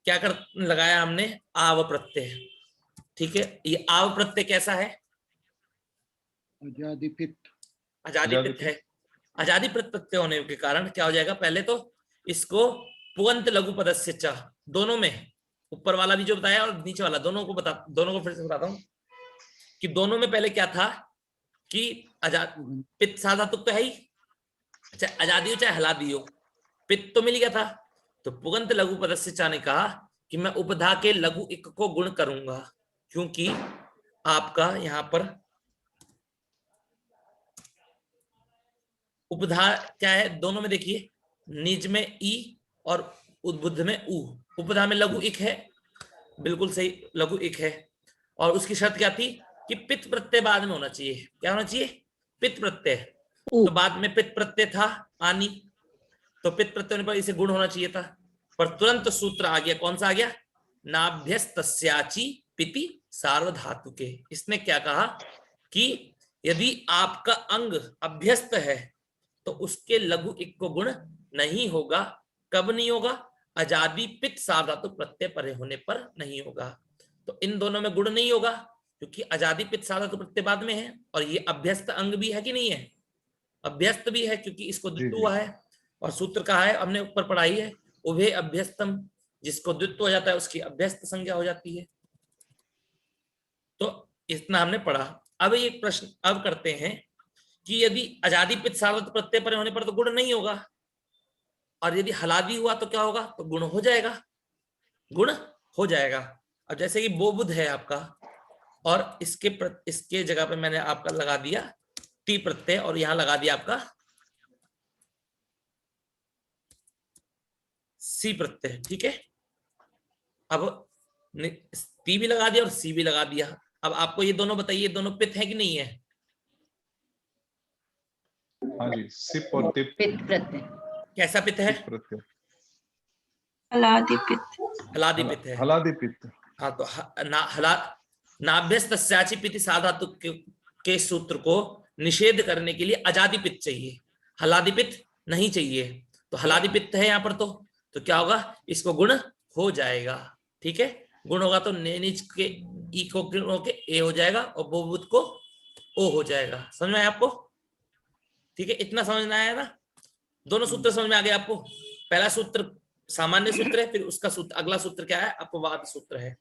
क्या कर लगाया हमने, आव प्रत्यय। ठीक है, ये आव प्रत्यय कैसा है, आजादी पित्त। आजादी पित्त है। आजादी प्रत्यय होने के कारण क्या हो जाएगा, पहले तो इसको पुगंत लघु पदस्य च, दोनों में, ऊपर वाला भी जो बताया और नीचे वाला, दोनों को फिर से बताता हूं कि दोनों में पहले क्या था कि पित्त साधातुक तो है ही, चाहे आजादी हो चाहे हलादी हो, पित्त तो मिल गया था। तो पुगंत लघु पदस्य च ने कहा कि मैं उपधा के लघु इक को गुण करूंगा, क्योंकि आपका यहां पर उपधा क्या है, दोनों में देखिए, निज में ई और उद्बुद्ध में उ, उपधा में लघु इक है, बिल्कुल सही, लघु इक है। और उसकी शर्त क्या थी कि पित्त प्रत्यय बाद में होना चाहिए। क्या होना चाहिए, पित्त प्रत्यय। तो बाद में पित्त प्रत्यय था आनी, तो पित्त प्रत्यय होने पर इसे गुण होना चाहिए था, पर तुरंत सूत्र आ गया, कौन सा आ गया, नाभ्यस्तस्याचि पिति सार्वधातुके। इसने क्या कहा कि यदि आपका अंग अभ्यस्त है तो उसके लघु इक को गुण नहीं होगा। कब नहीं होगा, अजादि पित्त सार्वधातुक प्रत्यय परे होने पर नहीं होगा। तो इन दोनों में गुण नहीं होगा, क्योंकि अजादि पित्त सार्वधातुक प्रत्यय बाद में है, और ये अभ्यस्त अंग भी है कि नहीं है, अभ्यस्त भी है, क्योंकि इसको द्वित्व हुआ है। और सूत्र कहा है, हमने ऊपर पढ़ाई है, उभय अभ्यस्तम, जिसको द्वित्व हो जाता है उसकी अभ्यस्त संज्ञा हो जाती है। तो इतना हमने पढ़ा। अब ये प्रश्न अब करते हैं कि यदि अजादि पित्त सार्वधातुक प्रत्यय परे होने पर तो गुण नहीं होगा, और यदि हलादी हुआ तो क्या होगा, तो गुण हो जाएगा, गुण हो जाएगा। अब जैसे कि बोबुध है आपका, और इसके जगह पे मैंने आपका लगा दिया टी प्रत्यय, और यहां लगा दिया आपका सी प्रत्यय। ठीक है, अब टी भी लगा दिया और सी भी लगा दिया। अब आपको ये दोनों बताइए, दोनों पित्त है कि नहीं है, हाँ जी, सिप और तिप। पित्त प्रत्यय, कैसा पित्त है, प्रत्यय, हलादि पित्त, हलादी पित्त है। हलादी पित्त। हाँ, तो नाभ्यस्तस्याचि पिति साधातुक के सूत्र को निषेध करने के लिए अजादि पित्त चाहिए, हलादी पित्त नहीं चाहिए। तो हलादी पित्त है यहाँ पर, तो क्या होगा, इसको गुण हो जाएगा। ठीक है, गुण होगा तो नेनिज के ई को गुण होके ए हो जाएगा, और बोबुद को ओ हो जाएगा। समझ में आया आपको, ठीक है, इतना समझ में आया ना, दोनों सूत्र समझ में आ गए आपको। पहला सूत्र सामान्य सूत्र है, फिर उसका सूत्र, अगला सूत्र क्या है, अपवाद सूत्र है।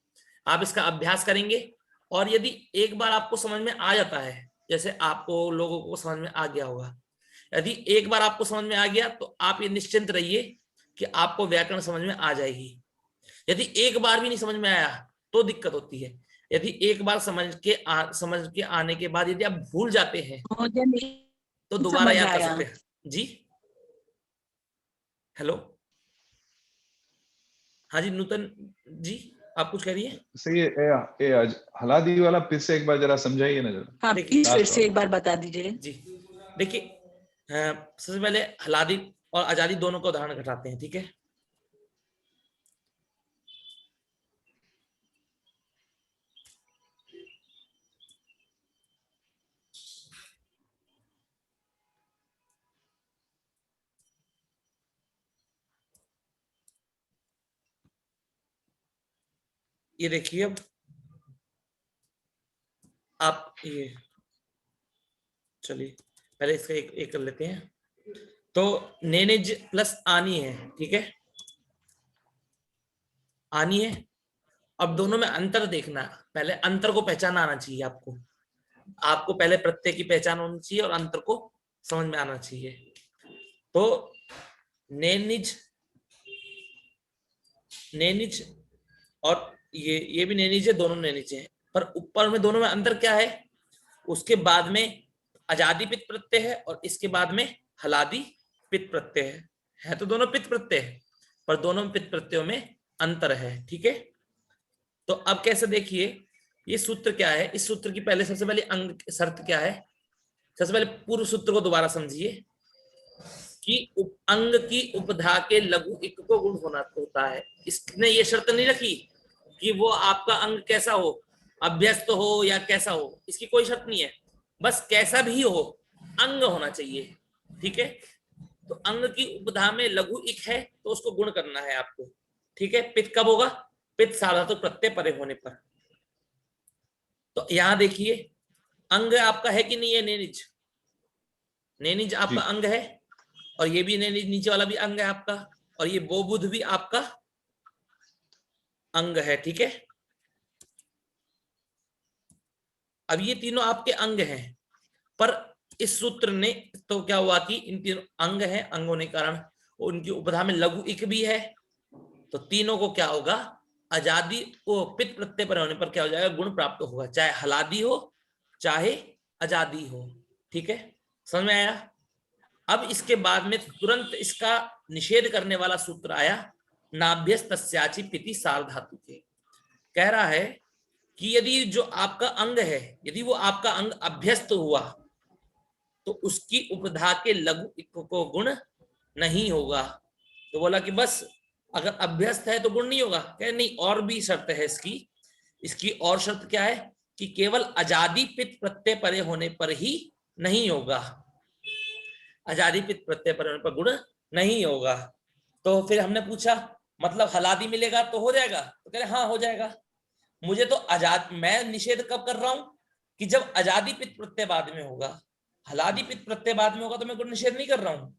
आप इसका अभ्यास करेंगे, और यदि एक बार आपको समझ में आ जाता है, जैसे आपको लोगों को समझ में आ गया होगा, यदि एक बार आपको समझ में आ गया तो आप ये निश्चिंत रहिए कि आपको व्याकरण समझ में आ जाएगी। यदि एक बार भी नहीं समझ में आया तो दिक्कत होती है। यदि एक बार समझ के आने के बाद यदि आप भूल जाते हैं तो दोबारा याद कर सकते हैं। जी, हेलो, हाँ जी नूतन जी, आप कुछ कह रही हैं? सही है, हलादी वाला फिर से एक बार जरा समझाइए ना जरा। हाँ प्लीज फिर से एक बार बता दीजिए। जी देखिए, सबसे पहले हलादी और आजादी दोनों का उदाहरण घटाते हैं। ठीक है, ये देखिए, अब आप ये चलिए पहले इसका एक कर लेते हैं। तो नेनिज प्लस आनी है, ठीक है, आनी है। अब दोनों में अंतर देखना, पहले अंतर को पहचाना आना चाहिए आपको पहले प्रत्यय की पहचान होनी चाहिए और अंतर को समझ में आना चाहिए। तो नेनिज और ये भी नेनिज है, दोनों नेनिज है, पर ऊपर में दोनों में अंतर क्या है, उसके बाद में अजादी पित्त प्रत्यय है और इसके बाद में हलादी पित्त प्रत्यय है तो दोनों पित्त प्रत्यय है, पर दोनों पित्त प्रत्ययों में अंतर है। ठीक है, तो अब कैसे देखिए, ये सूत्र क्या है, इस सूत्र की पहले सबसे पहले अंग शर्त क्या है, सबसे पहले पूर्व सूत्र को दोबारा समझिए कि अंग की उपधा के लघु इक को गुण होना होता है। इसने ये शर्त नहीं रखी कि वो आपका अंग कैसा हो, अभ्यस्त हो या कैसा हो, इसकी कोई शर्त नहीं है, बस कैसा भी हो अंग होना चाहिए। ठीक है, तो अंग की उपधा में लघु इक है तो उसको गुण करना है आपको। ठीक है। पित्त कब होगा? पित्त सार्वधातुक प्रत्यय परे होने पर। तो यहां देखिए अंग आपका है कि नहीं है? नेनिज, नेनिज आपका अंग है, और ये भी नेनिज नीचे वाला भी अंग है आपका, और ये बोबुध भी आपका अंग है, ठीक है। अब ये तीनों आपके अंग हैं, पर इस सूत्र ने तो क्या हुआ कि इन तीनों अंग हैं, अंग होने के कारण उनकी उपधा में लघु इक भी है, तो तीनों को क्या होगा? अजादी को पित्त प्रत्यय पर होने पर क्या हो जाएगा? गुण प्राप्त होगा, चाहे हलादी हो चाहे अजादी हो, ठीक है। समझ में आया? अब इसके बाद में तुरंत इसका निषेध करने वाला सूत्र आया, नाभ्यस्तस्याचि पिति सार्वधातु के। कह रहा है कि यदि जो आपका अंग है, यदि वो आपका अंग अभ्यस्त हुआ तो उसकी उपधा के लघु इक को गुण नहीं होगा। तो बोला कि बस अगर अभ्यस्त है तो गुण नहीं होगा? कह नहीं, और भी शर्त है इसकी और शर्त क्या है कि केवल अजादी पित्त प्रत्यय परे होने पर ही नहीं होगा, अजादी पित्त प्रत्यय परे होने पर गुण नहीं होगा। तो फिर हमने पूछा मतलब हलादी मिलेगा तो हो जाएगा? तो कह रहे हाँ हो जाएगा। मुझे तो मैं निषेध कब कर रहा हूं कि जब अजादी पित्त प्रत्यय बाद में होगा, हलादी पित्त प्रत्यय बाद में होगा तो मैं गुण निषेध नहीं कर रहा हूं।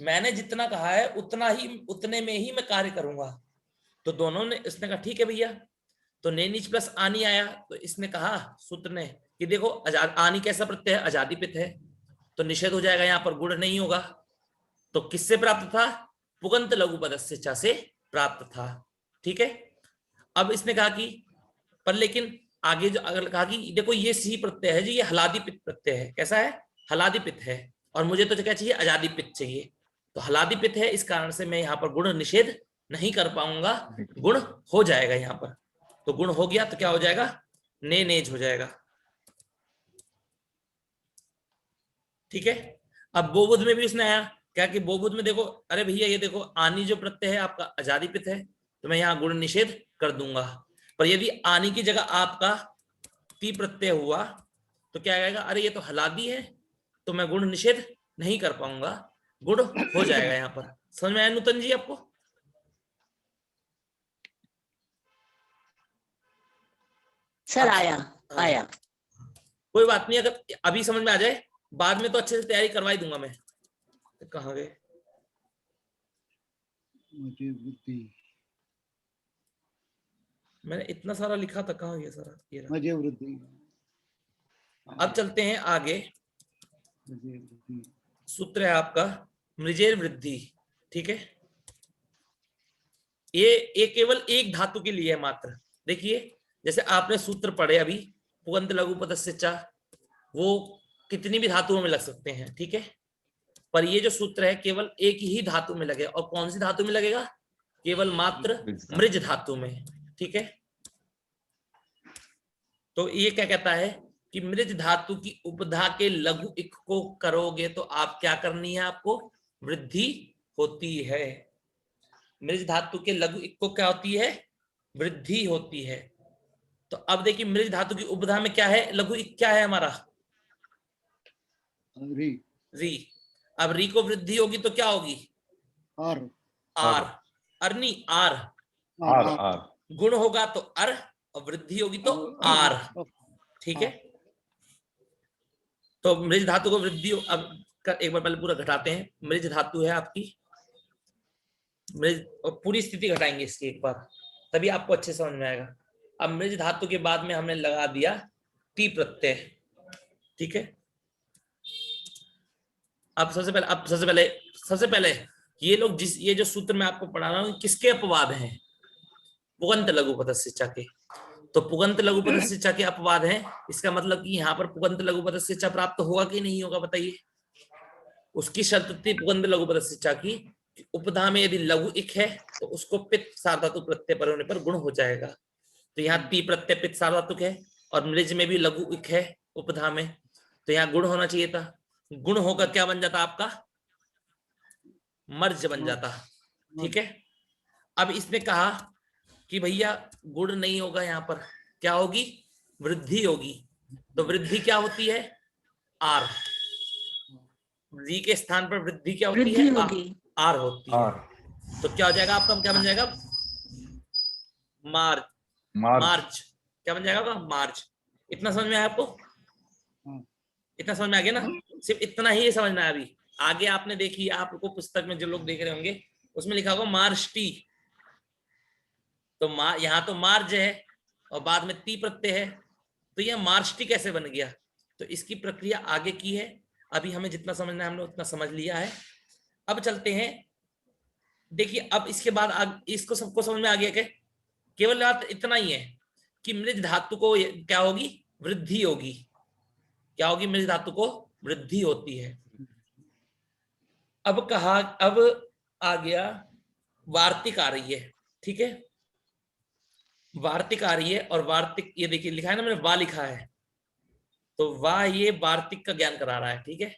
मैंने जितना कहा है उतने में ही मैं कार्य करूंगा। तो दोनों ने, इसने कहा ठीक है भैया। तो नेनिच प्लस आनी आया, तो इसने कहा सूत्र ने कि देखो आनी कैसा प्रत्यय है? अजादी पित्त है, तो निषेध हो जाएगा, यहाँ पर गुण नहीं होगा। तो किससे प्राप्त था? पुगंत लघु पदस्य च से प्राप्त था, ठीक है। अब इसने कहा कि पर लेकिन आगे जो अगर कहा कि देखो ये सी प्रत्यय है जी, ये हलादी पित्त प्रत्यय है। कैसा है? हलादी पित्त है, और मुझे तो क्या चाहिए? अजादी पित्त चाहिए। तो हलादी पित्त है, इस कारण से मैं यहाँ पर गुण निषेध नहीं कर पाऊंगा, गुण हो जाएगा यहाँ पर। तो गुण हो गया तो क्या हो जाएगा? नेज हो जाएगा, ठीक है। अब बोबुध में भी उसने आया क्या कि बोबुध में देखो, अरे भैया ये देखो आनी जो प्रत्यय है आपका अजादी पित्त है, तो मैं यहाँ गुण निषेध कर दूंगा। पर यदि आनी की जगह आपका ती प्रत्यय हुआ तो क्या आएगा? अरे ये तो हलादी है, तो मैं गुण निषेध नहीं कर पाऊंगा, गुण हो जाएगा यहाँ पर। समझ में आया नूतन जी आपको? सर आया कोई बात नहीं, अगर अभी समझ में आ जाए बाद में तो अच्छे से तैयारी करवा ही दूंगा मैं। कहाँ गए? मुझे वृद्धि, मैंने इतना सारा लिखा था, कहाँ गया सारा? ये रहा। मुझे वृद्धि, अब चलते हैं आगे। मुझे वृद्धि, सूत्र है आपका मृजेर वृद्धि, ठीक है। ये केवल एक धातु के लिए है मात्र। देखिए जैसे आपने सूत्र पढ़े अभी, पुगंत लघु पदस्य च, वो कितनी भी धातुओं में लग सकते हैं, ठीक है। पर ये जो सूत्र है केवल एक ही धातु में लगेगा, और कौन सी धातु में लगेगा? केवल मात्र मृज धातु में, ठीक है। तो ये क्या कहता है कि मृज धातु की उपधा के लघु इक को करोगे तो आप क्या करनी है? आपको वृद्धि होती है। मृज धातु के लघु इक को क्या होती है? वृद्धि होती है। तो अब देखिए मृज धातु की उपधा में क्या है? लघु इक क्या है हमारा? री, री। अब री को वृद्धि होगी तो क्या होगी? आर, आर, अर्नी आर। आर आर गुण होगा तो अर, और वृद्धि होगी तो आर, ठीक है। तो मृज धातु को वृद्धि, अब एक बार पहले पूरा घटाते हैं। मृज धातु है आपकी मृज, और पूरी स्थिति घटाएंगे इसकी एक बार, तभी आपको अच्छे समझ में आएगा। अब मृज धातु के बाद में हमने लगा दिया टी प्रत्यय, ठीक है। अब सबसे पहले ये लोग ये जो सूत्र मैं आपको पढ़ा रहा हूँ किसके अपवाद हैं? पुगंत लघु पदस्य च के। तो पुगंत लघु पदस्य च के अपवाद हैं, इसका मतलब कि यहाँ पर पुगंत लघु पदस्य च प्राप्त होगा कि नहीं होगा? बताइए। उसकी शर्त थी पुगंत लघु पदस्य च की, उपधा में यदि लघु इक है तो उसको पित्त सार्वधातुक प्रत्यय पर होने पर गुण हो जाएगा। तो यहाँ ती प्रत्यय पित्त सार्वधातुक है, और मृज में भी लघु इक है उपधा में, तो यहाँ गुण होना चाहिए था। गुण होकर क्या बन जाता आपका? मर्ज बन जाता, ठीक है। अब इसने कहा कि भैया गुण नहीं होगा, यहाँ पर क्या होगी? वृद्धि होगी। तो वृद्धि क्या होती है? आर। री के स्थान पर वृद्धि क्या होती है? आर होती है। तो क्या हो जाएगा आपका? क्या बन जाएगा? मार्च, मार्च। मार्च क्या बन जाएगा? मार्च। इतना समझ में आया आपको? हाँ। इतना समझ में आ गया ना? सिर्फ इतना ही समझना है। अभी आगे आपने देखी, आपको पुस्तक में जो लोग देख रहे होंगे उसमें लिखा होगा मार्च टी, तो यहाँ तो मार्च है और बाद में ती प्रत्यय है, तो यह मार्च टी कैसे बन गया? तो इसकी प्रक्रिया आगे की है। अभी हमें जितना समझना है हमने उतना समझ लिया है। अब चलते हैं, देखिए अब इसके बाद इसको सबको समझ में आ गया क्या? केवल बात इतना ही है कि मृज धातु को क्या होगी? वृद्धि होगी। क्या होगी? मृज धातु को वृद्धि होती है। अब कहा, अब आ गया वार्तिक आ रही है, ठीक है? वार्तिक आ रही है और वार्तिक ये देखिए लिखा है ना, मैंने वा लिखा है, तो वाह ये वार्तिक का ज्ञान करा रहा है, ठीक है?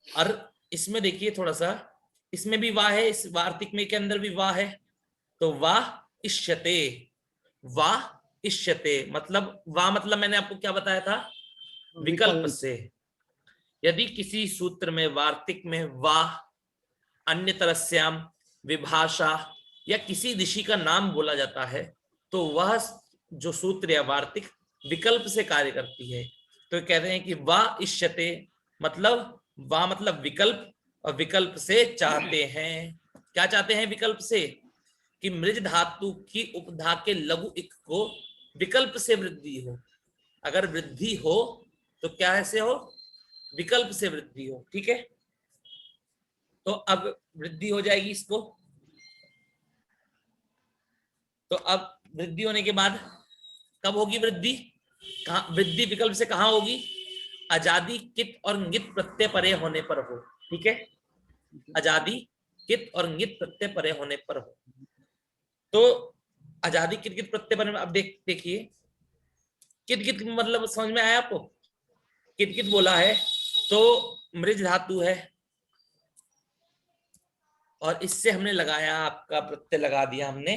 और इसमें देखिए थोड़ा सा, इसमें भी वाह है, इस वार्तिक में के अंदर भी वाह है, तो वाह इष्यते, वाह इष्यते मतलब, वाह मतलब मैंने आपको क्या बताया था? विकल्प से। यदि किसी सूत्र में वार्तिक में वाह, अन्य तरस्याम, विभाषा या किसी ऋषि का नाम बोला जाता है, तो वह जो सूत्र या वार्तिक विकल्प से कार्य करती है। तो कहते हैं कि वाह इष्यते मतलब, वाह मतलब विकल्प, और विकल्प से चाहते हैं। क्या चाहते हैं विकल्प से? कि मृज धातु की उपधा के लघु इक को विकल्प से वृद्धि हो। अगर वृद्धि हो तो क्या ऐसे हो? विकल्प से वृद्धि हो, ठीक है? तो अब वृद्धि हो जाएगी इसको, तो अब वृद्धि होने के बाद कब होगी वृद्धि? कहाँ वृद्धि? विकल्प से कहाँ होगी? अजादि कित और ङित प्रत्यय परे होने पर हो, ठीक है? अजादि कित और ङित प्रत्यय परे होने पर हो। तो अजादि कित कित प्रत्यय परे, अब देखिए कित कित मतलब समझ में आया आपको? कित कित बोला है तो मृज धातु है और इससे हमने लगाया, आपका प्रत्यय लगा दिया हमने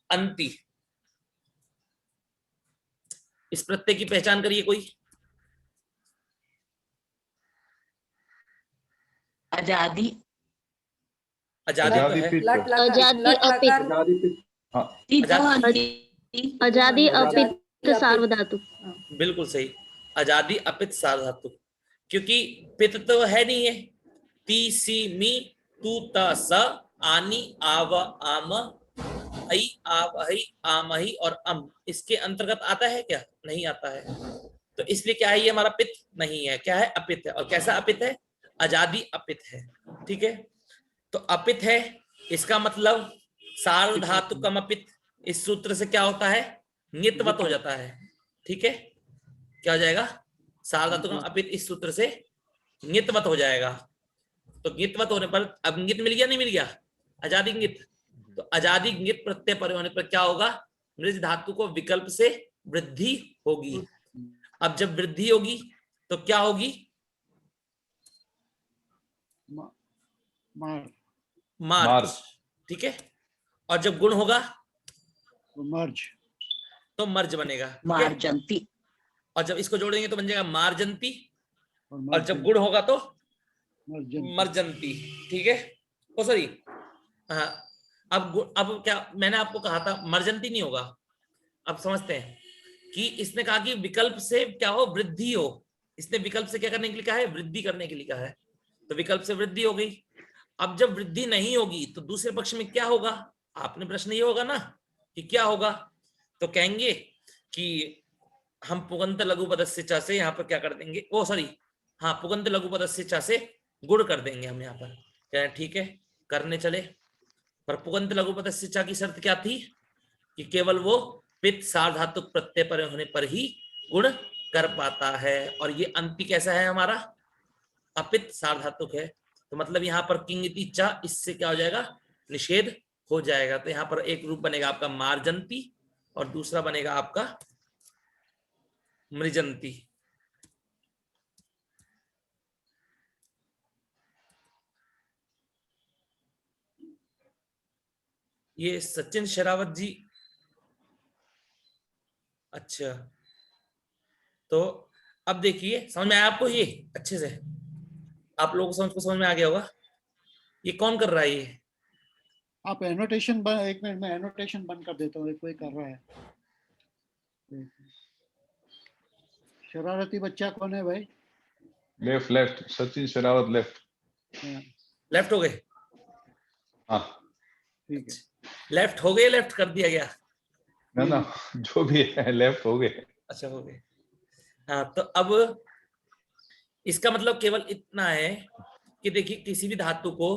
अंति। इस प्रत्यय की पहचान करिए कोई। आजादी, आजादी आजादी तो है, पित्त। लट लकार, आजादी लट अपित। लकार, आजादी पित्त। हाँ, आजादी आजादी अपित सार्वधातु। बिल्कुल सही। आजादी अपित सार्वधातु, क्योंकि पित तो है नहीं है। ती सी मी तू त स आनी आव आम आई आव हई आम ही और अम इसके अंतर्गत आता है क्या? नहीं आता है। तो इसलिए क्या है, ये हमारा पित नहीं है, क्या है? अपित है। और कैसा अपित है? आजादी अपित है, ठीक है? तो अपित है, इसका मतलब सार्वधातुकम अपित, इस सूत्र से क्या होता है? ङितवत हो जाता है, ठीक है? क्या हो जाएगा? सार्वधातुकम अपित इस सूत्र से ङितवत हो जाएगा। तो ङितवत होने पर अब ङित मिल गया, नहीं मिल गया? आजादी ङित, तो आजादी ङित प्रत्यय परे होने पर क्या होगा? मृज धातु को विकल्प से वृद्धि होगी। अब जब वृद्धि होगी तो क्या होगी? मार्च, मार्च, ठीक है? और जब गुण होगा मर्ज, तो मर्ज बनेगा, ठीक है? मार्जंती, और जब इसको जोड़ेंगे तो बन जाएगा मार्जंती, और और जब गुण होगा तो मर्जन, मर्जंती, ठीक है? ओ सॉरी, हाँ। अब क्या मैंने आपको कहा था? मर्जंती नहीं होगा। अब समझते हैं कि इसने कहा कि विकल्प से क्या हो? वृद्धि हो। इसने विकल्प से क्या करने के लिए कहा है? वृद्धि करने के लिए कहा है। तो विकल्प से वृद्धि हो गई। अब जब वृद्धि नहीं होगी तो दूसरे पक्ष में क्या होगा? आपने प्रश्न ये होगा ना कि क्या होगा? तो कहेंगे कि हम पुगंत लघु पदस्य च से यहाँ पर क्या कर देंगे? ओ सॉरी, हाँ, पुगंत लघु पदस्य च से गुण कर देंगे हम यहाँ पर। क्या ठीक है, करने चले। पर पुगंत लघु पदस्य च की शर्त क्या थी? कि केवल वो पित्त सार्वधातुक प्रत्यय पर होने पर ही गुण कर पाता है। और ये अंति कैसा है हमारा? अपित सार्वधातुक है। तो मतलब यहाँ पर किंगति चा, इससे क्या हो जाएगा? निषेध हो जाएगा। तो यहाँ पर एक रूप बनेगा आपका मार्जंती और दूसरा बनेगा आपका मृजंती। ये सचिन शेरावत जी, अच्छा, तो अब देखिए समझ में आया आपको? ये अच्छे से आप लोगों को समझ में आ गया होगा। ये कौन कर रहा है ये? आप एनोटेशन एक मिनट में एनोटेशन बंद कर देता हूँ, कोई कर रहा है। शरारती बच्चा कौन है भाई? Left left, Sachin Sherawat left. Left हो गए? हाँ ठीक है। लेफ्ट हो गए, लेफ्ट कर दिया गया? ना ना, जो भी है लेफ्ट हो गए। अच्छा हो गए। हाँ, तो अब इसका मतलब केवल इतना है कि देखिए किसी भी धातु को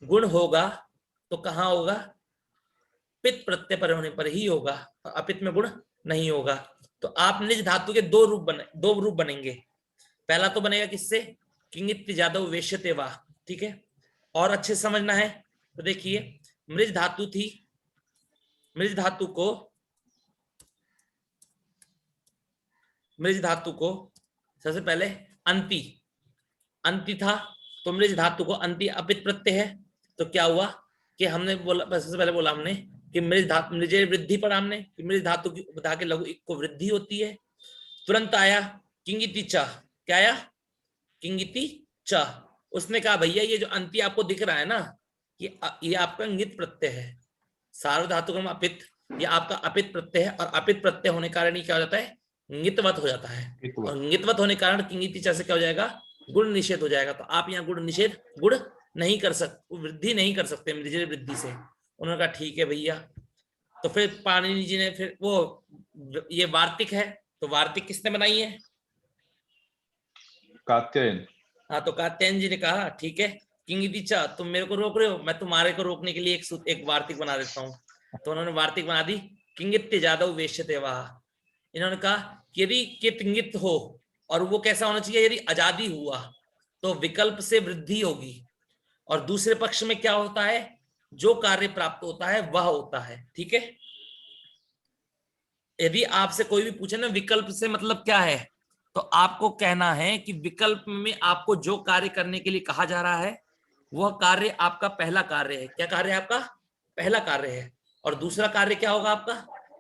गुण होगा तो कहाँ होगा? पित्त प्रत्यय पर होने पर ही होगा, अपित्त में गुण नहीं होगा। तो आप निज धातु के दो रूप बनेंगे। पहला तो बनेगा किससे? किंगित जादव वेश्यते वा, ठीक है। और अच्छे से समझना है तो देखिए, मृज धातु थी, मृज धातु को सबसे पहले अंति था, तो मृज धातु को अंति अपित प्रत्यय है। तो क्या हुआ कि हमने बोला, सबसे पहले बोला हमने कि मृजे वृद्धि पढ़ा हमने कि मृज धातु की उपधा के लघु इक को वृद्धि होती है। तुरंत आया किंगिति च, क्या आया? किंगिति च। उसने कहा भैया ये जो अंति आपको दिख रहा है ना, ये आपका इंगित प्रत्यय है। सार्वधातुकम अपित, ये आपका अपित प्रत्यय है, और अपित प्रत्यय होने के कारण ये क्या हो जाता है? इंगितवत हो जाता है। और इंगितवत होने के कारण किंगिति च से क्या हो जाएगा? गुण निषेध हो जाएगा। तो आप यहाँ गुण नहीं कर सकते, वृद्धि नहीं कर सकते मृजे वृद्धि से। उन्होंने कहा ठीक है भैया। तो फिर पाणिनि जी ने फिर वो, ये वार्तिक है, तो वार्तिक किसने बनाई है? कात्यायन। हाँ, तो कात्यायन जी ने कहा ठीक है किंगिति च, तुम मेरे को रोक रहे हो, मैं तुम्हारे को रोकने के लिए एक वार्तिक बना देता हूँ। तो उन्होंने वार्तिक बना दी किंगित्य जादव वेश्यते वाह। इन्होंने कहा कि यदि किंगित हो, और वो कैसा होना चाहिए? यदि आजादी हुआ तो विकल्प से वृद्धि होगी, और दूसरे पक्ष में क्या होता है? जो कार्य प्राप्त होता है वह होता है, ठीक है। यदि आपसे कोई भी पूछे ना विकल्प से मतलब क्या है, तो आपको कहना है कि विकल्प में आपको जो कार्य करने के लिए कहा जा रहा है वह कार्य आपका पहला कार्य है। क्या कार्य है आपका? पहला कार्य है। और दूसरा कार्य क्या होगा आपका?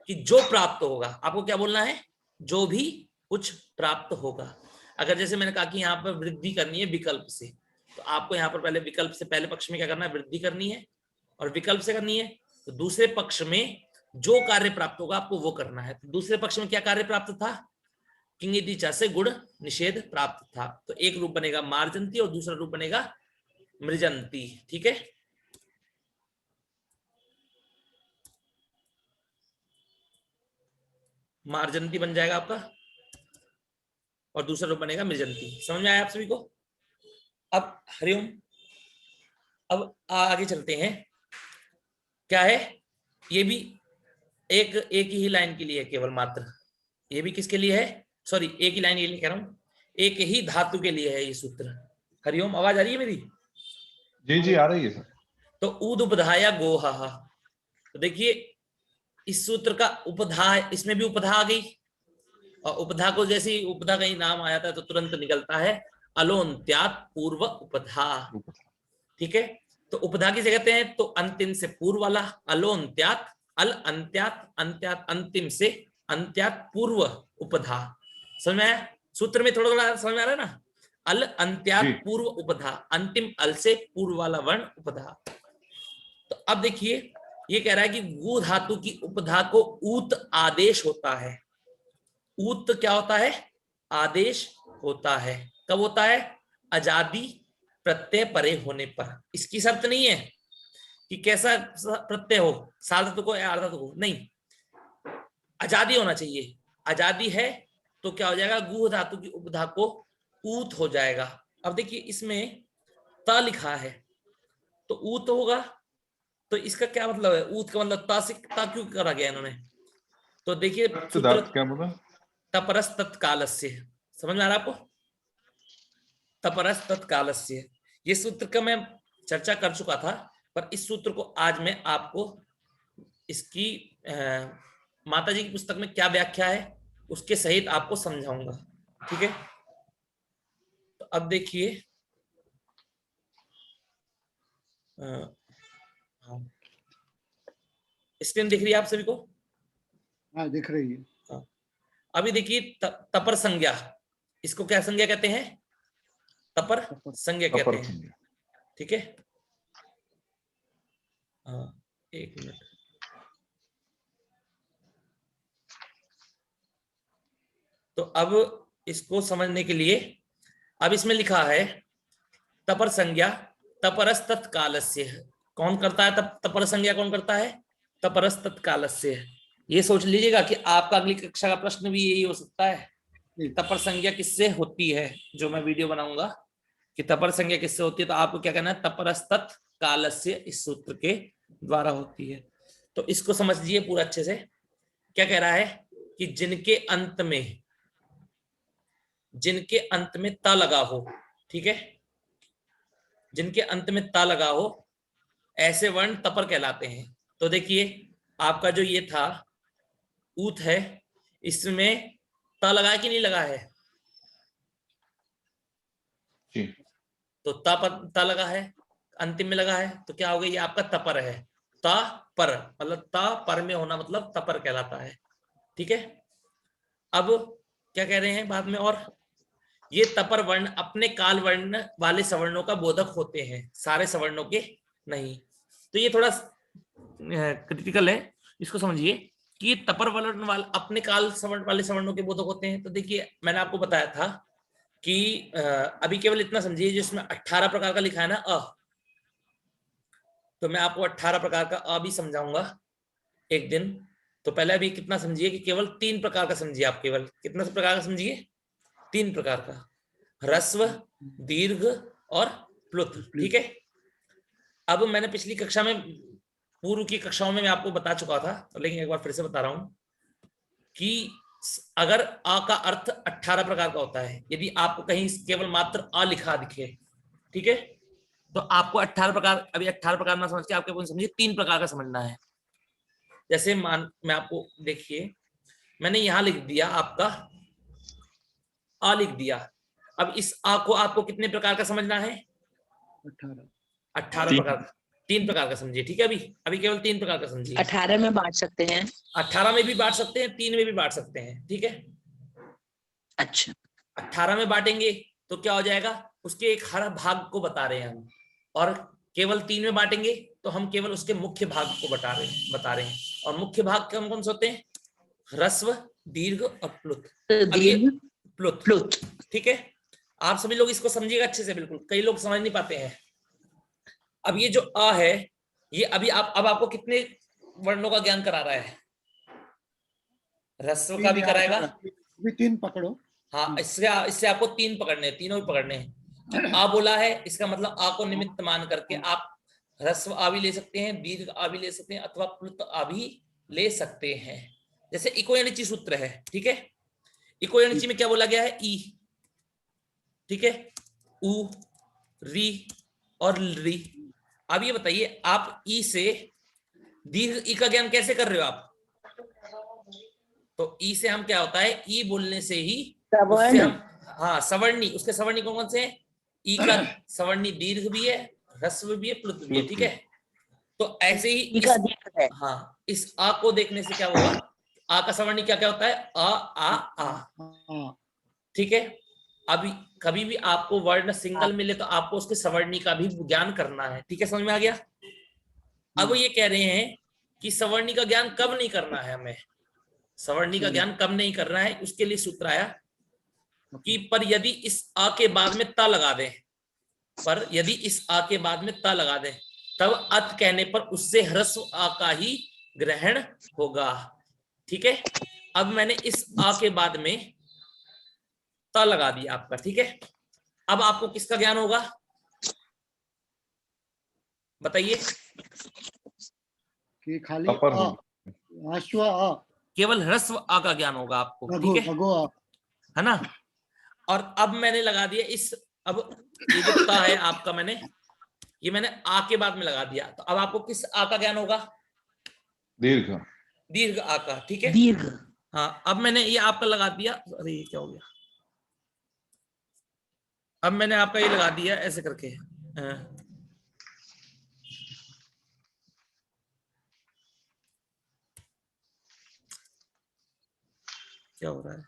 कि जो प्राप्त होगा। आपको क्या बोलना है? जो भी कुछ प्राप्त होगा। अगर जैसे मैंने कहा कि यहाँ पर वृद्धि करनी है विकल्प से, तो आपको यहाँ पर पहले विकल्प से पहले पक्ष में क्या करना है? वृद्धि करनी है, और विकल्प से करनी है तो दूसरे पक्ष में जो कार्य प्राप्त होगा आपको वो करना है। तो दूसरे पक्ष में क्या कार्य प्राप्त था? किंगिति च से गुण निषेध प्राप्त था। तो एक रूप बनेगा मार्जंती और दूसरा रूप बनेगा मृजंती, ठीक है। मार्जंती बन जाएगा आपका, और दूसरा रूप बनेगा मृजंती। समझ में आया आप सभी को? अब हरिओम, अब आगे चलते हैं। क्या है? ये भी एक ही लाइन के लिए है केवल मात्र। ये भी किसके लिए है? सॉरी, एक ही लाइन के लिए कह रहा हूं, एक ही धातु के लिए है ये सूत्र। हरिओम, आवाज आ रही है मेरी? जी जी आ रही है सर। तो ऊद उपधाया गोहा। तो देखिए इस सूत्र का उपधा, इसमें भी उपधा आ गई, और उपधा को जैसे ही उपधा का ही नाम आ जाता है तो तुरंत निकलता है अलोन्त्यात पूर्व उपधा, ठीक है। तो उपधा किसे कहते हैं? तो अंतिम से पूर्व वाला अलोन्त्यात, अल अंत्यात, अंत्यात अंतिम से, अंत्यात पूर्व उपधा। समझ में आया? सूत्र में थोड़ा थोड़ा समझ में आ रहा है ना? अल अंत्यात पूर्व उपधा, अंतिम अल से पूर्व वाला वर्ण उपधा। तो अब देखिए ये कह रहा है कि गु धातु की उपधा को ऊत आदेश होता है। ऊत क्या होता है? आदेश होता है। कब होता है? आजादी प्रत्यय परे होने पर। इसकी शर्त नहीं है कि कैसा प्रत्यय हो, सार्वधातु को या अर्धातु को, नहीं, आजादी होना चाहिए। आजादी है तो क्या हो जाएगा? गु धातु की उपधा को ऊत हो जाएगा। अब देखिए इसमें त लिखा है तो ऊत होगा, तो इसका क्या मतलब है? ऊत का मतलब ता से ता क्यों करा गया इन्होंने? तो देखिए सूत्र क्या बोला? तपरस तत्कालस्य। समझ में आ रहा आपको? तपरस तत्कालस्य, ये सूत्र का मैं चर्चा कर चुका था, पर इस सूत्र को आज मैं आपको इसकी माता जी की पुस्तक में क्या व्याख्या है उसके सहित आपको समझाऊंगा, ठीक है। तो अब देखिए स्क्रीन दिख रही है आप सभी को? हाँ दिख रही है। हाँ। अभी देखिए तपर संज्ञा, इसको क्या संज्ञा कहते हैं? तपर संज्ञा कहते हैं, ठीक है। हाँ, एक मिनट। तो अब इसको समझने के लिए अब इसमें लिखा है तपर संज्ञा तपरस तत्कालस्य। कौन करता है तपर संज्ञा कौन करता है? तपरस तत्कालस्य। ये सोच लीजिएगा कि आपका अगली कक्षा का प्रश्न भी यही हो सकता है कि तपर संज्ञा किससे होती है। जो मैं वीडियो बनाऊंगा कि तपर संज्ञा किससे होती है, तो आपको क्या कहना है? तपरस तत्कालस्य इस सूत्र के द्वारा होती है। तो इसको समझिए पूरा अच्छे से। क्या कह रहा है कि जिनके अंत में त लगा हो, ठीक है, जिनके अंत में ता लगा हो ऐसे वर्ण तपर कहलाते हैं। तो देखिए आपका जो ये था ऊत है, इसमें ता लगा है कि नहीं लगा है? जी। तो ता लगा है, अंतिम में लगा है, तो क्या हो गया? ये आपका तपर है। ता पर मतलब ता पर में होना मतलब तपर कहलाता है, ठीक है। अब क्या कह रहे हैं बाद में? और ये तपर वर्ण अपने काल वर्ण वाले सवर्णों का बोधक होते हैं, सारे सवर्णों के नहीं। तो ये थोड़ा क्रिटिकल है, इसको समझिए कि ये तपर वर्ण वाले अपने काल सवर्ण वाले सवर्णों के बोधक होते हैं। तो देखिए मैंने आपको बताया था कि अभी केवल इतना समझिए जिसमें 18 प्रकार का लिखा है ना अ, तो मैं आपको 18 प्रकार का अ भी समझाऊंगा एक दिन। तो पहले अभी कितना समझिए कि केवल 3 प्रकार का समझिए। आप केवल कितना प्रकार का समझिए? 3 प्रकार का, ह्रस्व, दीर्घ और प्लुत, ठीक है। अब मैंने पिछली कक्षा में, पूर्व की कक्षाओं में मैं आपको बता चुका था, लेकिन एक बार फिर से बता रहा हूं कि अगर आ का अर्थ 18 प्रकार का होता है, यदि आपको कहीं केवल मात्र आ लिखा दिखे, ठीक है, तो आपको 18 प्रकार, अभी 18 प्रकार ना समझ के आपके समझिए 3 प्रकार का समझना है। जैसे मैं आपको देखिए, मैंने यहां लिख दिया आपका आ लिख दिया। अब इस आ को आपको कितने प्रकार का समझना है? 18 प्रकार का। 3 प्रकार का समझिए, ठीक है। अभी केवल 3 प्रकार का समझिए। 18 में बांट सकते हैं। 18 में भी बांट सकते हैं, 3 में भी बांट सकते हैं, ठीक है। अच्छा, 18 में बांटेंगे तो क्या हो जाएगा? उसके एक हर भाग को बता रहे हैं हम, और केवल 3 में बांटेंगे तो हम केवल उसके मुख्य भाग को बता रहे हैं। और मुख्य भाग कौन कौन से होते हैं? ह्रस्व, दीर्घ और प्लुत। दीर्घ, प्लुत, ठीक है। आप सभी लोग इसको समझिएगा अच्छे से, बिल्कुल कई लोग समझ नहीं पाते हैं। अब ये जो अ है, ये अभी अब आपको कितने वर्णों का ज्ञान करा रहा है? ह्रस्व का भी कराएगा। अभी 3 पकड़ो। हाँ, इससे आपको 3 पकड़ने हैं, तीनों भी पकड़ने हैं। आ बोला है, इसका मतलब आ को निमित्त मान करके आप ह्रस्व आ भी ले सकते हैं, दीर्घ आ भी ले सकते हैं, अथवा प्लुत आ भी ले सकते हैं। जैसे इको यनिचि सूत्र है, ठीक है। इको यनिचि में क्या बोला गया है? ई, ठीक है, उ, री और री। अब ये बताइए आप ई से दीर्घ ई का ज्ञान कैसे कर रहे हो आप? तो ई से हम क्या होता है, ई बोलने से ही उससे हम, हाँ सवर्णी, उसके सवर्णी कौन कौन से हैं? ई का सवर्णी दीर्घ भी है, ह्रस्व भी है, प्लुत भी है, ठीक है। तो ऐसे ही हाँ, इस आ को देखने से क्या होगा? आ का सवर्णी क्या क्या होता है? आ, ठीक है। अभी कभी भी आपको वर्ण सिंगल मिले तो आपको उसके सवर्णी का भी ज्ञान करना है, ठीक है। समझ में आ गया? अब ये कह रहे हैं कि सवर्णी का ज्ञान कब नहीं करना है हमें, सवर्णी का ज्ञान कब नहीं करना है, उसके लिए सूत्र आया कि पर यदि इस आ के बाद में ता लगा दें, पर यदि इस आ के बाद में ता लगा दें, तब अत कहने पर उससे ह्रस्व आ का ही ग्रहण होगा, ठीक है। अब मैंने इस आ के बाद में ता लगा दिया आपका, ठीक है। अब आपको किसका ज्ञान होगा बताइए? कि खाली केवल ह्रस्व आ का ज्ञान होगा आपको, ठीक है ना। और अब मैंने लगा दिया इस, अब ये जो ता है आपका, मैंने आ के बाद में लगा दिया, तो अब आपको किस आ का ज्ञान होगा? दीर्घ आ का, ठीक है। दीर्घ, हाँ, अब मैंने ये आपका लगा दिया, अरे ये क्या हो गया? अब मैंने आपका ये लगा दिया ऐसे करके, क्या हो रहा है?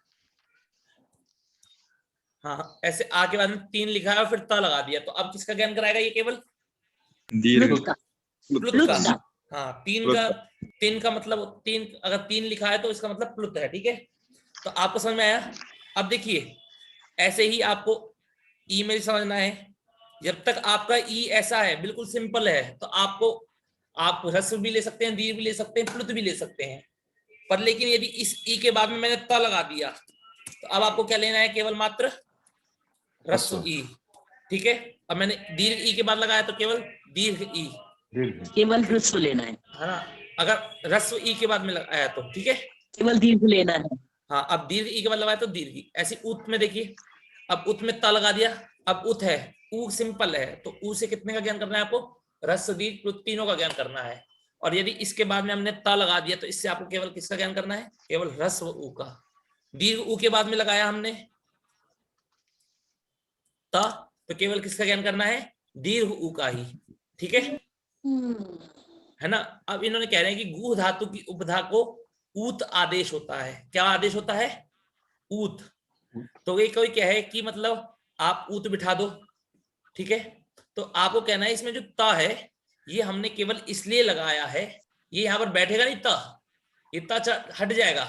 हाँ, ऐसे आ के बाद में 3 लिखा है और फिर ता लगा दिया, तो अब किसका ज्ञान कराएगा ये? केवल प्लुत प्लुत का। धातु। हाँ, तीन का मतलब तीन, अगर तीन लिखा है तो इसका मतलब प्लुत है। ठीक है, तो आपको समझ में आया। अब देखिए, ऐसे ही आपको ई में समझना है। जब तक आपका ई ऐसा है, बिल्कुल सिंपल है, तो आप ह्रस्व भी ले सकते हैं, दीर्घ भी ले सकते हैं, प्लुत भी ले सकते हैं। पर लेकिन यदि इस ई के बाद में मैंने त लगा दिया, तो अब आपको क्या लेना है? केवल मात्र ह्रस्व ई। ठीक है, अब मैंने दीर्घ ई के बाद लगाया तो केवल दीर्घ ई, दीर्घ। केवल ह्रस्व लेना है, है ना। अगर ह्रस्व ई के बाद में लगाया तो ठीक है। केवल दीर्घ लेना है। हाँ, अब दीर्घ ई के बाद लगाया तो दीर्घ ई। ऐसे उत में देखिए, अब उत में त लगा दिया, अब उत है, ऊ सिंपल है, तो ऊ से कितने का ज्ञान करना है आपको? ह्रस्व दीर्घ प्लुत तीनों का ज्ञान करना है। और यदि इसके बाद में हमने त लगा दिया तो इससे आपको केवल किसका ज्ञान करना है? केवल ह्रस्व ऊ का। दीर्घ ऊ के बाद में लगाया हमने त, तो केवल किसका ज्ञान करना है? दीर्घ ऊ का ही। ठीक है ना। अब इन्होंने कह रहे हैं कि गूढ़ धातु की उपधा को ऊत आदेश होता है। क्या आदेश होता है? ऊत। तो ये कोई क्या है कि मतलब आप ऊत बिठा दो। ठीक है, तो आपको कहना है इसमें जो त है ये हमने केवल इसलिए लगाया है, ये यहाँ पर बैठेगा नहीं त, ये त हट जाएगा।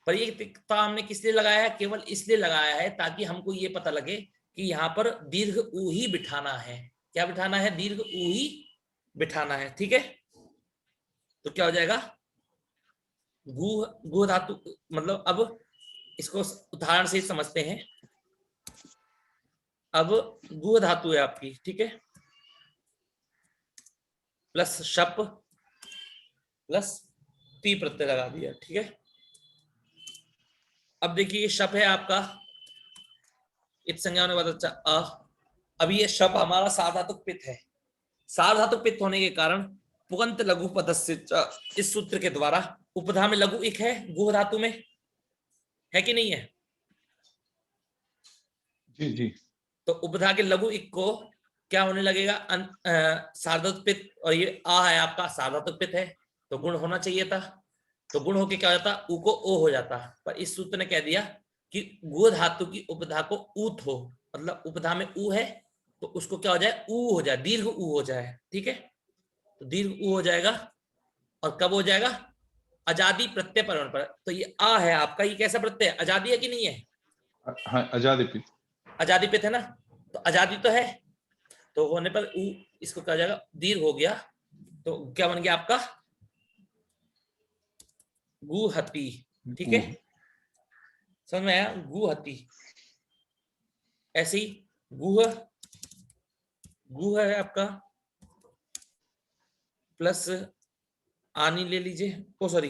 पर ये त हमने किस लिए लगाया है? केवल इसलिए लगाया है ताकि हमको ये पता लगे कि यहाँ पर दीर्घ ऊ ही बिठाना है। क्या बिठाना है? दीर्घ ऊ ही बिठाना है। ठीक है, तो क्या हो जाएगा? गूढ़ धातु, मतलब अब इसको उदाहरण से समझते हैं। अब गूढ़ धातु है आपकी, ठीक है, प्लस शप प्लस ती प्रत्यय लगा दिया। ठीक है, अब देखिए शप है आपका, इत संज्ञा होने के बाद अच्छा अ। अब ये शप हमारा सार्वधातुक पित्त है। सार्वधातुक पित्त होने के कारण पुगंत लघु पदस्य च, इस सूत्र के द्वारा उपधा में लघु इक है, गूढ़ धातु में है कि नहीं है? जी जी। तो उपधा के लघु इक को क्या होने लगेगा? सार्वधातुक पित्त, और ये आ है आपका सार्वधातुक पित्त है, तो गुण होना चाहिए था। तो गुण होके क्या हो जाता? ऊ को ओ हो जाता। पर इस सूत्र ने कह दिया कि गूढ़ धातु की उपधा को ऊत हो, मतलब उपधा में ऊ है तो उसको क्या हो जाए? ऊ हो जाए, दीर्घ ऊ हो जाए। ठीक है, तो दीर्घ ऊ हो जाएगा। और कब हो जाएगा? आजादी प्रत्यय पर। तो ये आ है आपका, ये कैसा प्रत्यय? आजादी है कि नहीं है? हाँ, आजादी पित। आजादी पित है ना, तो आजादी तो है, तो होने पर ऊ, इसको क्या हो जाएगा? दीर्घ हो गया, तो क्या बन गया आपका? गुहति। ठीक है, समझ में आया? गुहति। ऐसी गुह, गुह है आपका, प्लस आनी ले लीजिए, ओ सॉरी,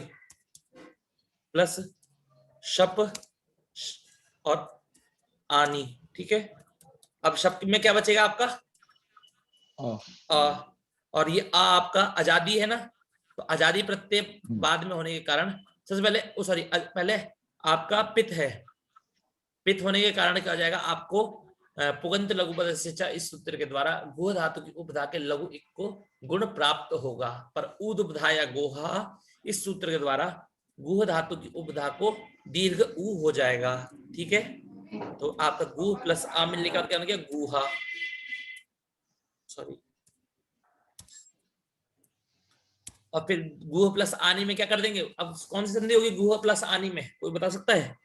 प्लस शप और आनी। ठीक है, अब शप में क्या बचेगा आपका? आ। और ये आ आपका आजादी है ना, तो आजादी प्रत्यय बाद में होने के कारण सबसे पहले, ओ सॉरी, पहले आपका पित है, पित होने के कारण क्या हो जाएगा? आपको पुगंत लघु पदस्य च, इस सूत्र के द्वारा गूढ़ धातु की उपधा के लघु इक को गुण प्राप्त होगा। पर ऊद उपधा या गोहा, इस सूत्र के द्वारा गूढ़ धातु की उपधा को दीर्घ ऊ हो जाएगा। ठीक है, तो आपका गू प्लस आ मिलने का क्या हो गया? गुहा। सॉरी, और फिर गुह प्लस आनी में क्या कर देंगे? अब कौन सी संधि होगी गुह प्लस आनी में? कोई बता सकता है?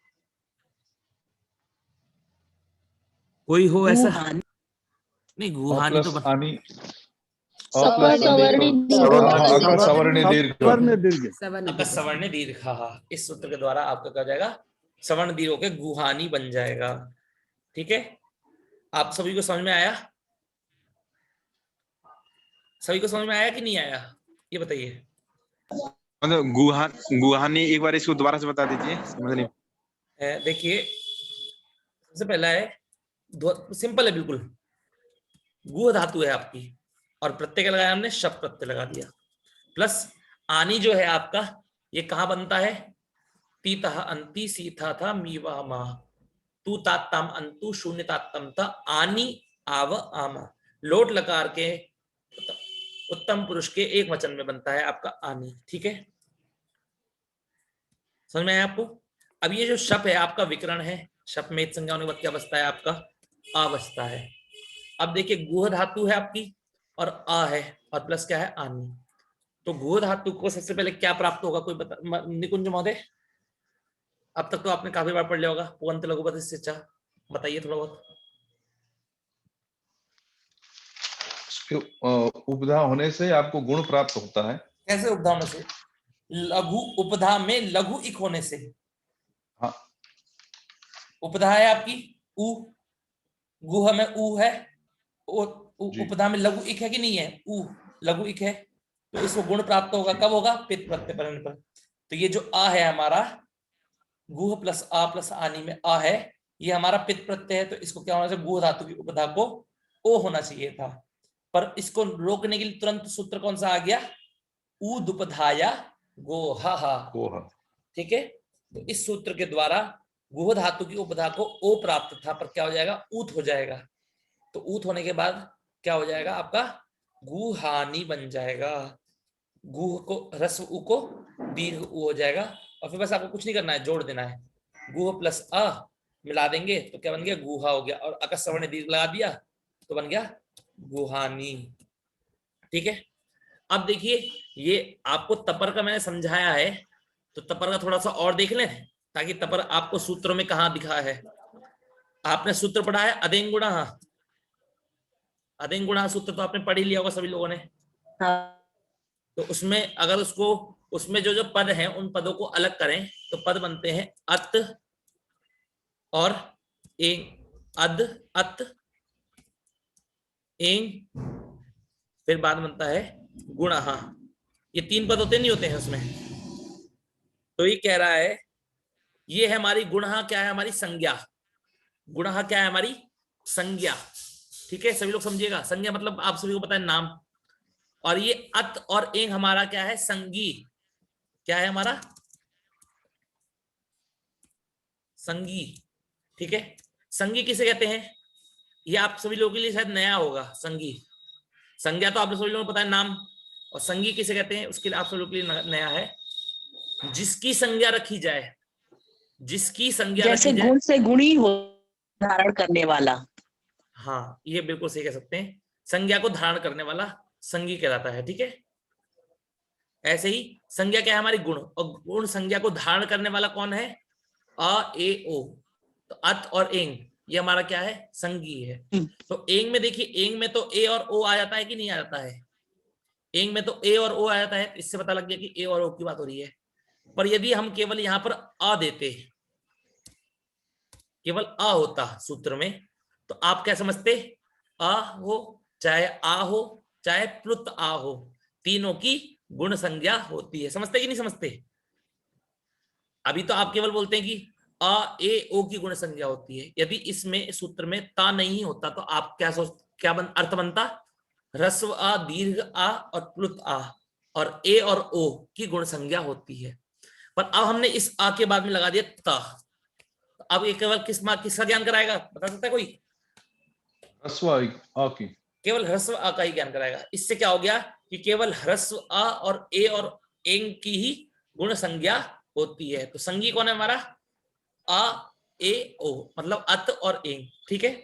कोई हो ऐसा? नहीं, गुहानी तो आनी सवर्णी दीर्घ। सवर्णी दीर्घ। सवर्ण दीर्घ। आपका सवर्ण दीर्घ, इस सूत्र के द्वारा आपका क्या हो जाएगा? सवर्ण दीर्घ होकर गुहानी बन जाएगा। ठीक है, आप सभी को समझ में आया? सभी को समझ में आया कि नहीं आया, ये बताइए। मतलब गुहानी एक बार इसको दोबारा से बता दीजिए, समझ नहीं। देखिए, सबसे पहला है, सिंपल है बिल्कुल, गुह धातु है आपकी, और प्रत्यय लगाया हमने? शप प्रत्यय लगा दिया। प्लस आनी जो है आपका, ये कहां बनता है? तीता अंति सीथा था मीवा मा, तू तात्तम अंतु शून्य तात्तम था आनी आव आमा। लोट लकार के उत्तम पुरुष के एक वचन में बनता है आपका आनी। ठीक है, समझ में आया आपको? अब ये जो शप है आपका विकरण है, शप में संज्ञा होने के बाद क्या बचता है आपका? आ बचता है। अब देखिए, गुह धातु है आपकी और आ है, और प्लस क्या है आनी। तो गु धातु को सबसे पहले क्या प्राप्त होगा, कोई बता, निकुंज महोदय? अब तक तो आपने काफी बार पढ़ लिया होगा पुअंत लघुपद शिक्षा, बताइए थोड़ा बहुत। उपधा होने से आपको गुण प्राप्त होता है। कैसे उपधा होने से? लघु उपधा में लघु इक होने से। हाँ। उपधा है आपकी उ, गुह में उ है, जी। उपधा में लघु इक है कि नहीं है? उ लघु इक है, तो इसको गुण प्राप्त होगा, कब होगा? पित प्रत्यय पर। तो ये जो आ है हमारा, गुह प्लस आ प्लस आनी में आ है, ये हमारा पित प्रत्यय है, तो इसको क्या होना चाहिए? गुह धातु की उपधा को ओ होना चाहिए था। पर इसको रोकने के लिए तुरंत सूत्र कौन सा आ गया? ऊदुपधाया गोहा। गोहा। ठीक है, तो इस सूत्र के द्वारा गुह धातु की उपधा को ओ प्राप्त था, पर क्या हो जाएगा? ऊत हो जाएगा। तो ऊत होने के बाद क्या हो जाएगा आपका? गुहानी बन जाएगा। गुह को रस्व उ को दीर्घ उ हो जाएगा, और फिर बस आपको कुछ नहीं करना है, जोड़ देना है। गुह प्लस अ मिला देंगे तो क्या बन गया? गुहा हो गया, और अकस्वर ने दीर्घ लगा दिया तो बन गया गुहानी। ठीक है, अब देखिए ये आपको तपर का मैंने समझाया है, तो तपर का थोड़ा सा और देख लें, ताकि तपर आपको सूत्रों में कहां दिखा है। आपने सूत्र पढ़ा है अदेंगुणा, अदेंगुणा सूत्र तो आपने पढ़ ही लिया होगा सभी लोगों ने। हाँ। तो उसमें अगर उसको, उसमें जो जो पद हैं उन पदों को अलग करें तो पद बनते हैं अत और एंग, अद अत एंग, फिर बाद बनता है गुणः। ये तीन पद होते नहीं होते हैं उसमें। तो ये कह रहा है ये है हमारी गुणः, क्या है? हमारी संज्ञा। गुणः क्या है? हमारी संज्ञा। ठीक है, सभी लोग समझिएगा, संज्ञा मतलब आप सभी को पता है नाम। और ये अत और एंग हमारा क्या है? संगी। क्या है हमारा? संगी। ठीक है, संगी किसे कहते हैं? ये आप सभी लोगों के लिए शायद नया होगा। संगी, संज्ञा तो आप सभी लोगों को पता है नाम, और संगी किसे कहते हैं उसके लिए आप सभी लोगों के लिए नया है। जिसकी संज्ञा रखी जाए, जिसकी संज्ञा जैसे रखी जाए। गुण से गुणी हो, धारण करने वाला। हाँ, ये बिल्कुल सही कह सकते हैं, संज्ञा को धारण करने वाला संगी कहलाता है। ठीक है, ऐसे ही संज्ञा क्या है? हमारी गुण, और गुण संज्ञा को धारण करने वाला कौन है? अ ए ओ। तो अत और एंग ये हमारा क्या है? संगी है। तो एंग में देखिए, एंग में तो ए और ओ आ जाता है कि नहीं आ जाता है? एंग में तो ए और ओ आ जाता है, इससे पता लग गया कि ए और ओ की बात हो रही है। पर यदि हम केवल यहां पर आ देते, केवल अ होता सूत्र में, तो आप क्या समझते? अ हो चाहे आ हो चाहे प्लुत आ हो, तीनों की गुण संज्ञा होती है। समझते कि नहीं समझते? अभी तो आप केवल बोलते हैं कि अ ए ओ की गुण संज्ञा होती है। यदि इसमें सूत्र में ता नहीं होता तो आप क्या क्या अर्थ बनता? ह्रस्व आ, दीर्घ आ और प्लुत आ, और ए और ओ की गुण संज्ञा होती है। पर अब हमने इस आ के बाद में लगा दिया ता। अब ये केवल किसका ज्ञान कराएगा, बता सकता है कोई? ह्रस्व आ की, केवल ह्रस्व आ का ही ज्ञान कराएगा। इससे क्या हो गया कि केवल ह्रस्व आ और ए और एंग की ही गुण संज्ञा होती है। तो संगी कौन है हमारा? आ ए ओ, मतलब अत और एंग। ठीक है,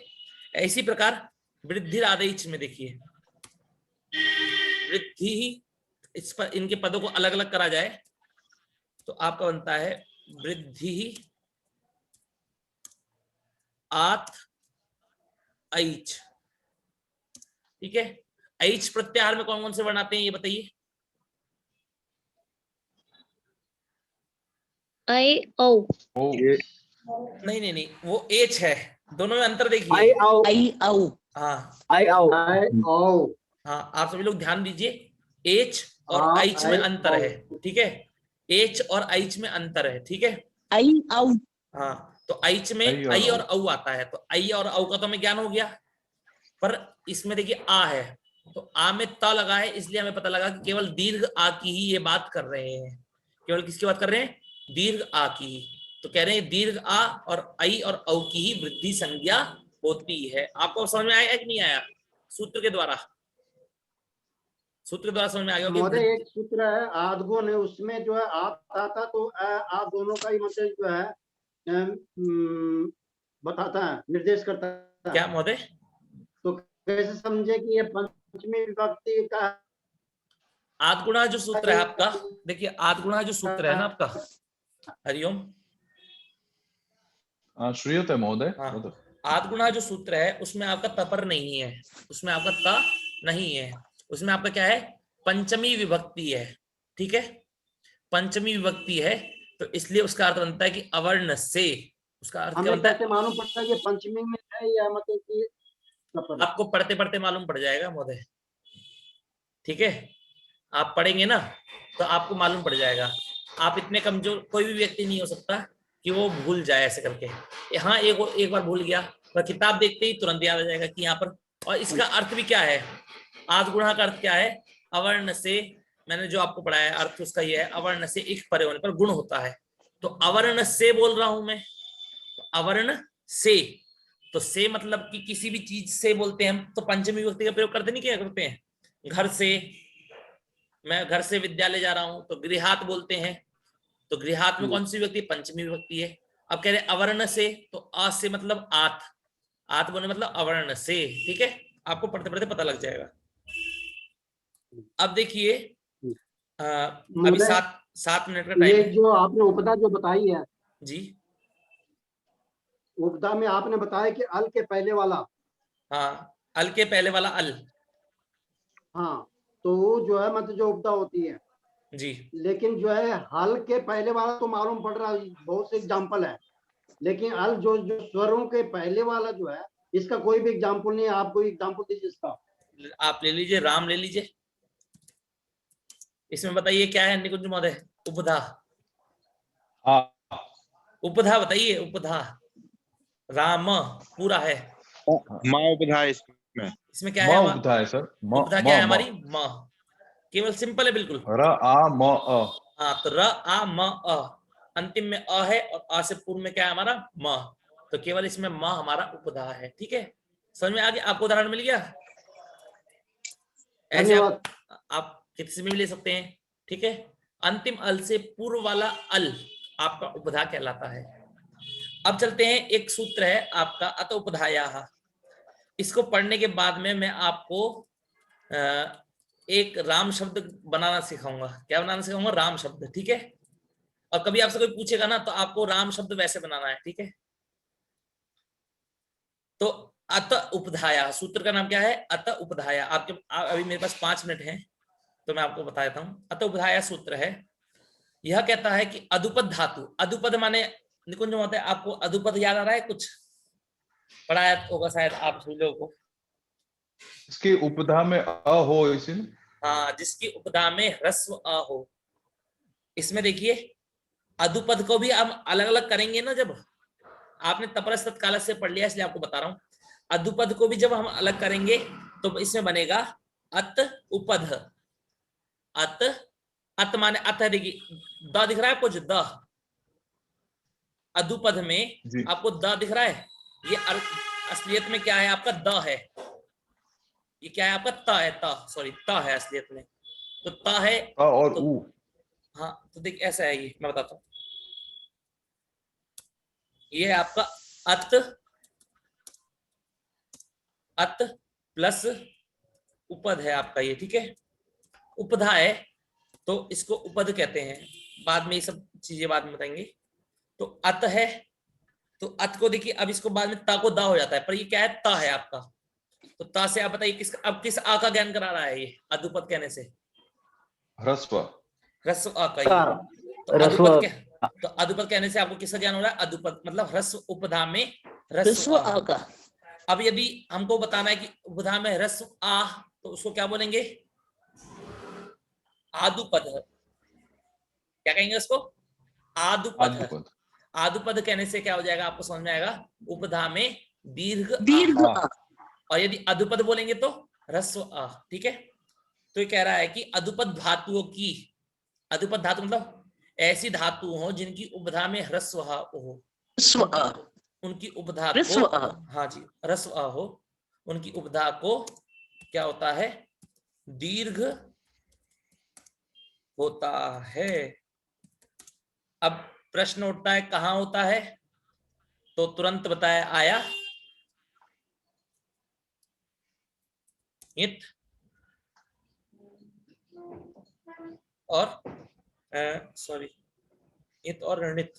इसी प्रकार वृद्धि आदेश में देखिए, वृद्धि ही, इस पर इनके पदों को अलग अलग करा जाए तो आपका बनता है वृद्धि आत ऐच। ठीक है, ऐच प्रत्याहार में कौन कौन से वर्ण आते हैं ये बताइए? आई ओ। नहीं नहीं नहीं, वो एच है, दोनों में अंतर देखिए। आई आओ। आई औ। हाँ आई आओ। आई आओ। हाँ, आप सभी लोग ध्यान दीजिए, एच और हाँ, ऐच में आई अंतर आओ। है। ठीक है, एच और ऐच में अंतर है। ठीक है, आई औ। हाँ, तो ऐच में आई और आई और औ। औ आता है, तो आई और औ का तो हमें ज्ञान हो गया। पर इसमें देखिए आ है, तो आ में त लगा है, इसलिए हमें पता लगा कि केवल दीर्घ आ की ही ये बात कर रहे हैं। केवल किसकी बात कर रहे हैं? दीर्घ आ की। तो कह रहे हैं दीर्घ आ और आई और औ की ही वृद्धि संज्ञा होती है। आपको समझ में आया कि नहीं आया? सूत्र के द्वारा, सूत्र के द्वारा समझ में आ गया कि महोदय एक सूत्र है आदगुण है, उसमें जो है आप आता तो आप दोनों का ही मतलब जो है बताता है, निर्देश करता है। क्या महोदय? तो कैसे समझे कि ये पंचमी विभक्ति का आद गुणा जो सूत्र है आपका, देखिए आद गुणा जो सूत्र है ना आपका, हरिओम, श्रूयते महोदय। हाँ, आद गुणा जो सूत्र है उसमें आपका तपर नहीं है, उसमें आपका त नहीं है, उसमें आपका क्या है, पंचमी विभक्ति है, ठीक है, पंचमी विभक्ति है, तो इसलिए उसका अर्थ बनता है कि अवर्ण से, उसका अर्थ क्या हमें बनता है, कैसे मालूम पड़ता है कि पंचमी में है या मतलब कि सफर है? आपको पढ़ते पढ़ते मालूम पड़ जाएगा महोदय, ठीक है, आप पढ़ेंगे ना तो आपको मालूम पड़ जाएगा। आप इतने कमजोर कोई भी व्यक्ति नहीं हो सकता कि वो भूल जाए ऐसे करके, हाँ एक बार भूल गया तो किताब देखते ही तुरंत याद आ जाएगा कि यहाँ पर, और इसका अर्थ भी क्या है, आद गुणा का अर्थ क्या है, अवर्ण से, मैंने जो आपको पढ़ाया है अर्थ उसका ये है, अवर्ण से एक परे होने पर गुण होता है, तो अवर्ण से बोल रहा हूं मैं, तो अवर्ण से, तो से मतलब कि किसी भी चीज से बोलते हैं हम, तो पंचमी विभक्ति का प्रयोग करते नहीं, क्या करते हैं, घर से, मैं घर से विद्यालय जा रहा हूं तो गृहात बोलते हैं, तो गृहात में कौन सी विभक्ति, पंचमी विभक्ति है। अब कह रहे अवर्ण से, तो आ से मतलब आत, आत बोलने मतलब अवर्ण से, ठीक है, आपको पढ़ते पढ़ते पता लग जाएगा। अब देखिए अभी 7 मिनट का टाइम ये है जो आपने उपदा जो बताई है, जी, उपदा में आपने बताया कि अल के पहले वाला, हाँ, अल के पहले वाला अल, हाँ, तो वो जो है मतलब जो उपदा होती है जी, लेकिन जो है हल के पहले वाला तो मालूम पड़ रहा है, बहुत से एग्जाम्पल है, लेकिन अल जो जो स्वरों के पहले वाला जो है इसका कोई भी एग्जाम्पल नहीं है, आप कोई एग्जाम्पल दीजिए इसका। आप ले लीजिए, राम ले लीजिए, इसमें बताइए क्या है निकुंज महोदय, उपधा, हाँ, उपधा बताइए, उपधा, राम पूरा है, माँ उपधा है इसमें। इसमें क्या है, उपधा है सर, उपधा क्या है हमारी, म, केवल सिंपल है बिल्कुल, र आ म अ, हाँ, तो र आ म अ, अंतिम में अ है और अ से पूर्व में क्या है हमारा, म, तो केवल इसमें म हमारा उपधा है, ठीक है, समझ में आ गया, आपको उदाहरण मिल गया, ऐसे आप किसी में भी ले सकते हैं, ठीक है, अंतिम अल से पूर्व वाला अल आपका उपधा कहलाता है। अब चलते हैं, एक सूत्र है आपका अत उपधाया, इसको पढ़ने के बाद में मैं आपको एक राम शब्द बनाना सिखाऊंगा, क्या बनाना सिखाऊंगा, राम शब्द, ठीक है, और कभी आपसे कोई पूछेगा ना तो आपको राम शब्द वैसे बनाना है, ठीक है, तो अत उपधाया सूत्र का नाम क्या है, अत उपधाया, अभी मेरे पास 5 मिनट है तो मैं आपको बता देता हूं, अत उपधाया सूत्र है, यह कहता है कि अदुपद धातु, अदुपद माने निकुंज होता है, आपको अदुपद याद आ रहा है, कुछ पढ़ाया होगा शायद आप सभी लोगों को, इसकी उपधा में अ हो इसी, हाँ, जिसकी उपधा में ह्रस्व अ हो, इसमें देखिए अदुपद को भी हम अलग अलग करेंगे ना, जब आपने तपरस तत्काल से पढ़ लिया इसलिए आपको बता रहा हूं, अदुपद को भी जब हम अलग करेंगे तो इसमें बनेगा अत उपध, अत, अत माने अत है, देखिए द दिख रहा है आपको, जो द अदुपद में जी, आपको द दिख रहा है, ये असलियत में क्या है आपका, द है, ये क्या है आपका, त है, त सॉरी त है असलियत में, तो त है अ और तो, उ, हाँ, तो देख ऐसा है, ये मैं बताता हूँ, ये है आपका अत, अत प्लस उपद है आपका ये, ठीक है, उपधा है तो इसको उपद कहते हैं, बाद में ये सब चीजें बाद में बताएंगे, तो अत है, तो अत को देखिए, अब इसको बाद में ता को दा हो जाता है, पर ये क्या है, ता है आपका, तो ता से आप बताइए अब किस आ का ज्ञान करा रहा है ये, अदुपद कहने से, ह्रस्व, ह्रस्व आ का ये, तो अदुपद क्या, तो अदुपद कहने से आपको किसका ज्ञान हो रहा है, अदुपद मतलब ह्रस्व उपधा में ह्रस्व आ का। अब यदि हमको बताना है कि उपधा में ह्रस्व आ, तो उसको क्या बोलेंगे, आदुपद, क्या कहेंगे उसको, आदुपद, आदुपद कहने से क्या हो जाएगा, आपको समझ में आएगा, उपधा में दीर्घ आ, और यदि अदुपद बोलेंगे तो ह्रस्व आ, ठीक है, तो ये कह रहा है कि अदुपद धातुओं की, अदुपद धातु मतलब ऐसी धातु हो जिनकी उपधा में ह्रस्व आ हो, उनकी उपधा को, हाँ जी, ह्रस्व आ हो, उनकी उपधा को क्या होता है, दीर्घ होता है। अब प्रश्न उठता है कहां होता है, तो तुरंत बताया आया, और सॉरी इत और रणित,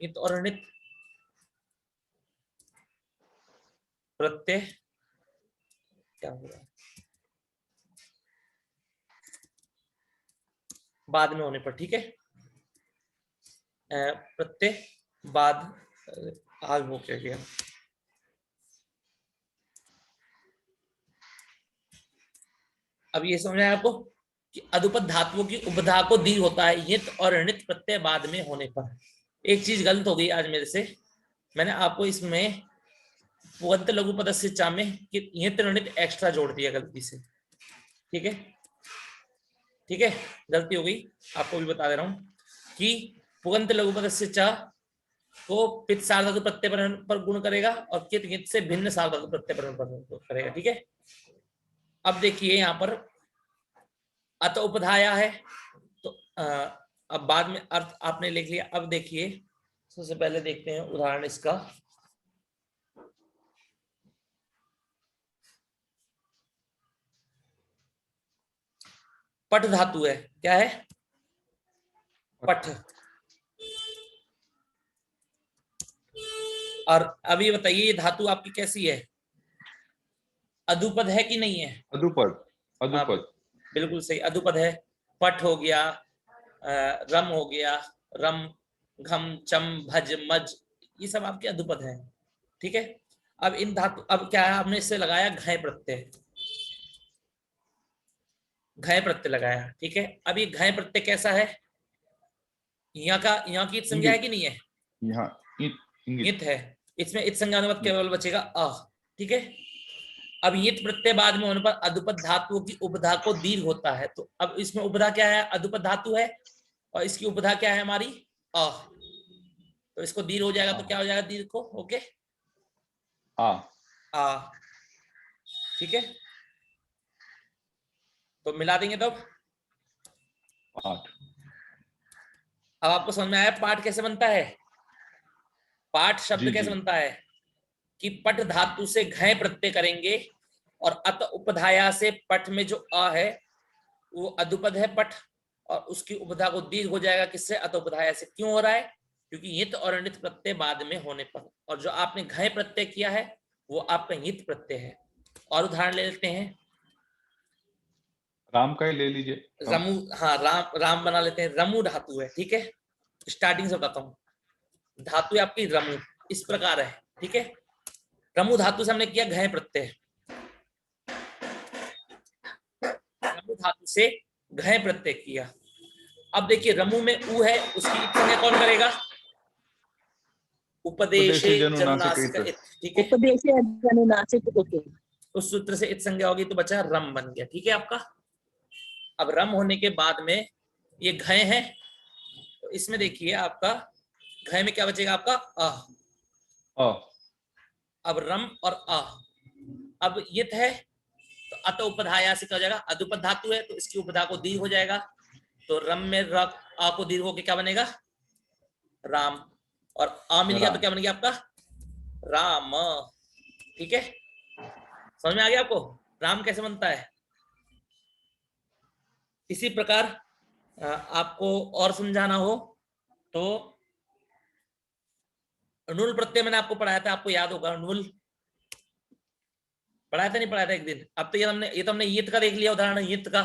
इत और रणित प्रत्यय क्या होगा बाद में होने पर, ठीक है। प्रत्यय बाद आज वो क्या गया, अब ये समझ आया आपको कि अधुपद धातुओं की उपधा को दी होता है यित और ऋणित प्रत्यय बाद में होने पर। एक चीज गलत हो गई आज मेरे से, मैंने आपको इसमें पुगंत लघु पदस्य चा में कि यित ऋणित एक्स्ट्रा जोड़ दिया गलती से, ठीक है, ठीक है, गलती हो गई, आपको भी बता दे रहा हूं कि पुगंत लघु पदस्य चा को पित सार्वधातु प्रत्यय पर गुण करेगा और कित यित से भिन्न सार्वधातु प्रत्यय पर गुण करेगा, ठीक है। अब देखिए यहाँ पर अत उपधाया है तो अब बाद में अर्थ आपने लिख लिया। अब देखिए सबसे पहले देखते हैं उदाहरण इसका, पठ धातु है, क्या है, पठ। और अभी बताइए ये धातु आपकी कैसी है, अधुपद है कि नहीं है? अधुपद, अधुपद, बिल्कुल सही, अधुपद है। पठ हो गया, रम हो गया, रम, घम, चम, भज, मज, ये सब आपके अधुपद हैं, ठीक है। अब इन धातु, अब क्या है, आपने इससे लगाया घय प्रत्यय, घय प्रत्यय लगाया, ठीक है। अब ये घय प्रत्यय कैसा है, यहाँ की इत संज्ञा है कि नहीं है? यहाँ इत है, इसमें इत संज्ञा अनुपद केवल बचेगा अ, ठीक है। अब यित प्रत्यय बाद में होने पर अधुपद धातुओं की उपधा को दीर्घ होता है, तो अब इसमें उपधा क्या है, अधुपद धातु है और इसकी उपधा क्या है हमारी अ, तो इसको दीर्घ हो जाएगा, तो क्या हो जाएगा दीर्घ को, ओके, आ, ठीक है। तो मिला देंगे तब पाठ। अब आपको समझ में आया पाठ कैसे बनता है, पाठ शब्द जी, कैसे जी। बनता है कि पट धातु से घय प्रत्यय करेंगे और अत उपधाया से पठ में जो अ है वो अधुपद है पठ, और उसकी उपधा को दीर्घ हो जाएगा किससे, अत उपधाया से। क्यों हो रहा है, क्योंकि हित और अनित प्रत्यय बाद में होने पर, और जो आपने घय प्रत्यय किया है वो आपका हित प्रत्यय है। और उदाहरण ले लेते हैं, राम का ही ले लीजिए। रमु, हाँ राम, राम बना लेते हैं, रमु धातु है, ठीक है। स्टार्टिंग से बताता हूँ, धातु है आपकी रमु, इस प्रकार है, ठीक है। रमु धातु से हमने किया घय प्रत्यय, रमु धातु से घय प्रत्यय किया। अब देखिए रमु में उ है, उसकी इत संज्ञा कौन करेगा, उपदेशे जनुनासिक इत, ठीक है। उपदेशे जनुनासिक इत, उस सूत्र से इत संज्ञा होगी तो बचा रम बन गया, ठीक है आपका। अब रम होने के बाद में ये घय है, तो इसमें देखिए आपका घय में क्या बचेगा आपका अ, अब रम और अ, अब यित है तो अत उपधाया से क्या हो जाएगा, अधुपद धातु है तो इसकी उपधा को दीर्घ हो जाएगा, तो रम में र आ को दीर्घ होके क्या बनेगा राम, और आ मिल गया तो क्या बन गया आपका राम, ठीक है। समझ में आ गया आपको राम कैसे बनता है। इसी प्रकार आपको और समझाना हो तो नुल प्रत्यय मैंने आपको पढ़ाया था, आपको याद होगा, नुल पढ़ाया था नहीं पढ़ाया था एक दिन। अब तो ये हमने यित का देख लिया उदाहरण, यित का,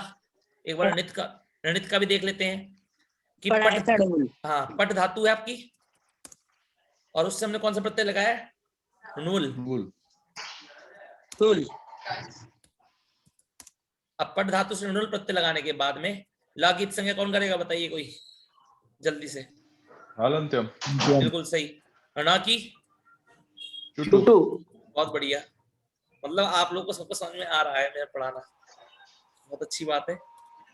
एक बार रणित का भी देख लेते हैं कि पट, हाँ पट धातु है आपकी और उससे हमने कौन सा प्रत्यय लगाया, नूल, नूल। अब पट धातु से नूल प्रत्यय लगाने के बाद में ला की इत संज्ञा कौन करेगा बताइए कोई जल्दी से। हलंत्यम, बिल्कुल सही। ना की टुटू, बहुत बढ़िया, मतलब आप लोग को सबको समझ में आ रहा है मेरा पढ़ाना, बहुत अच्छी बात है।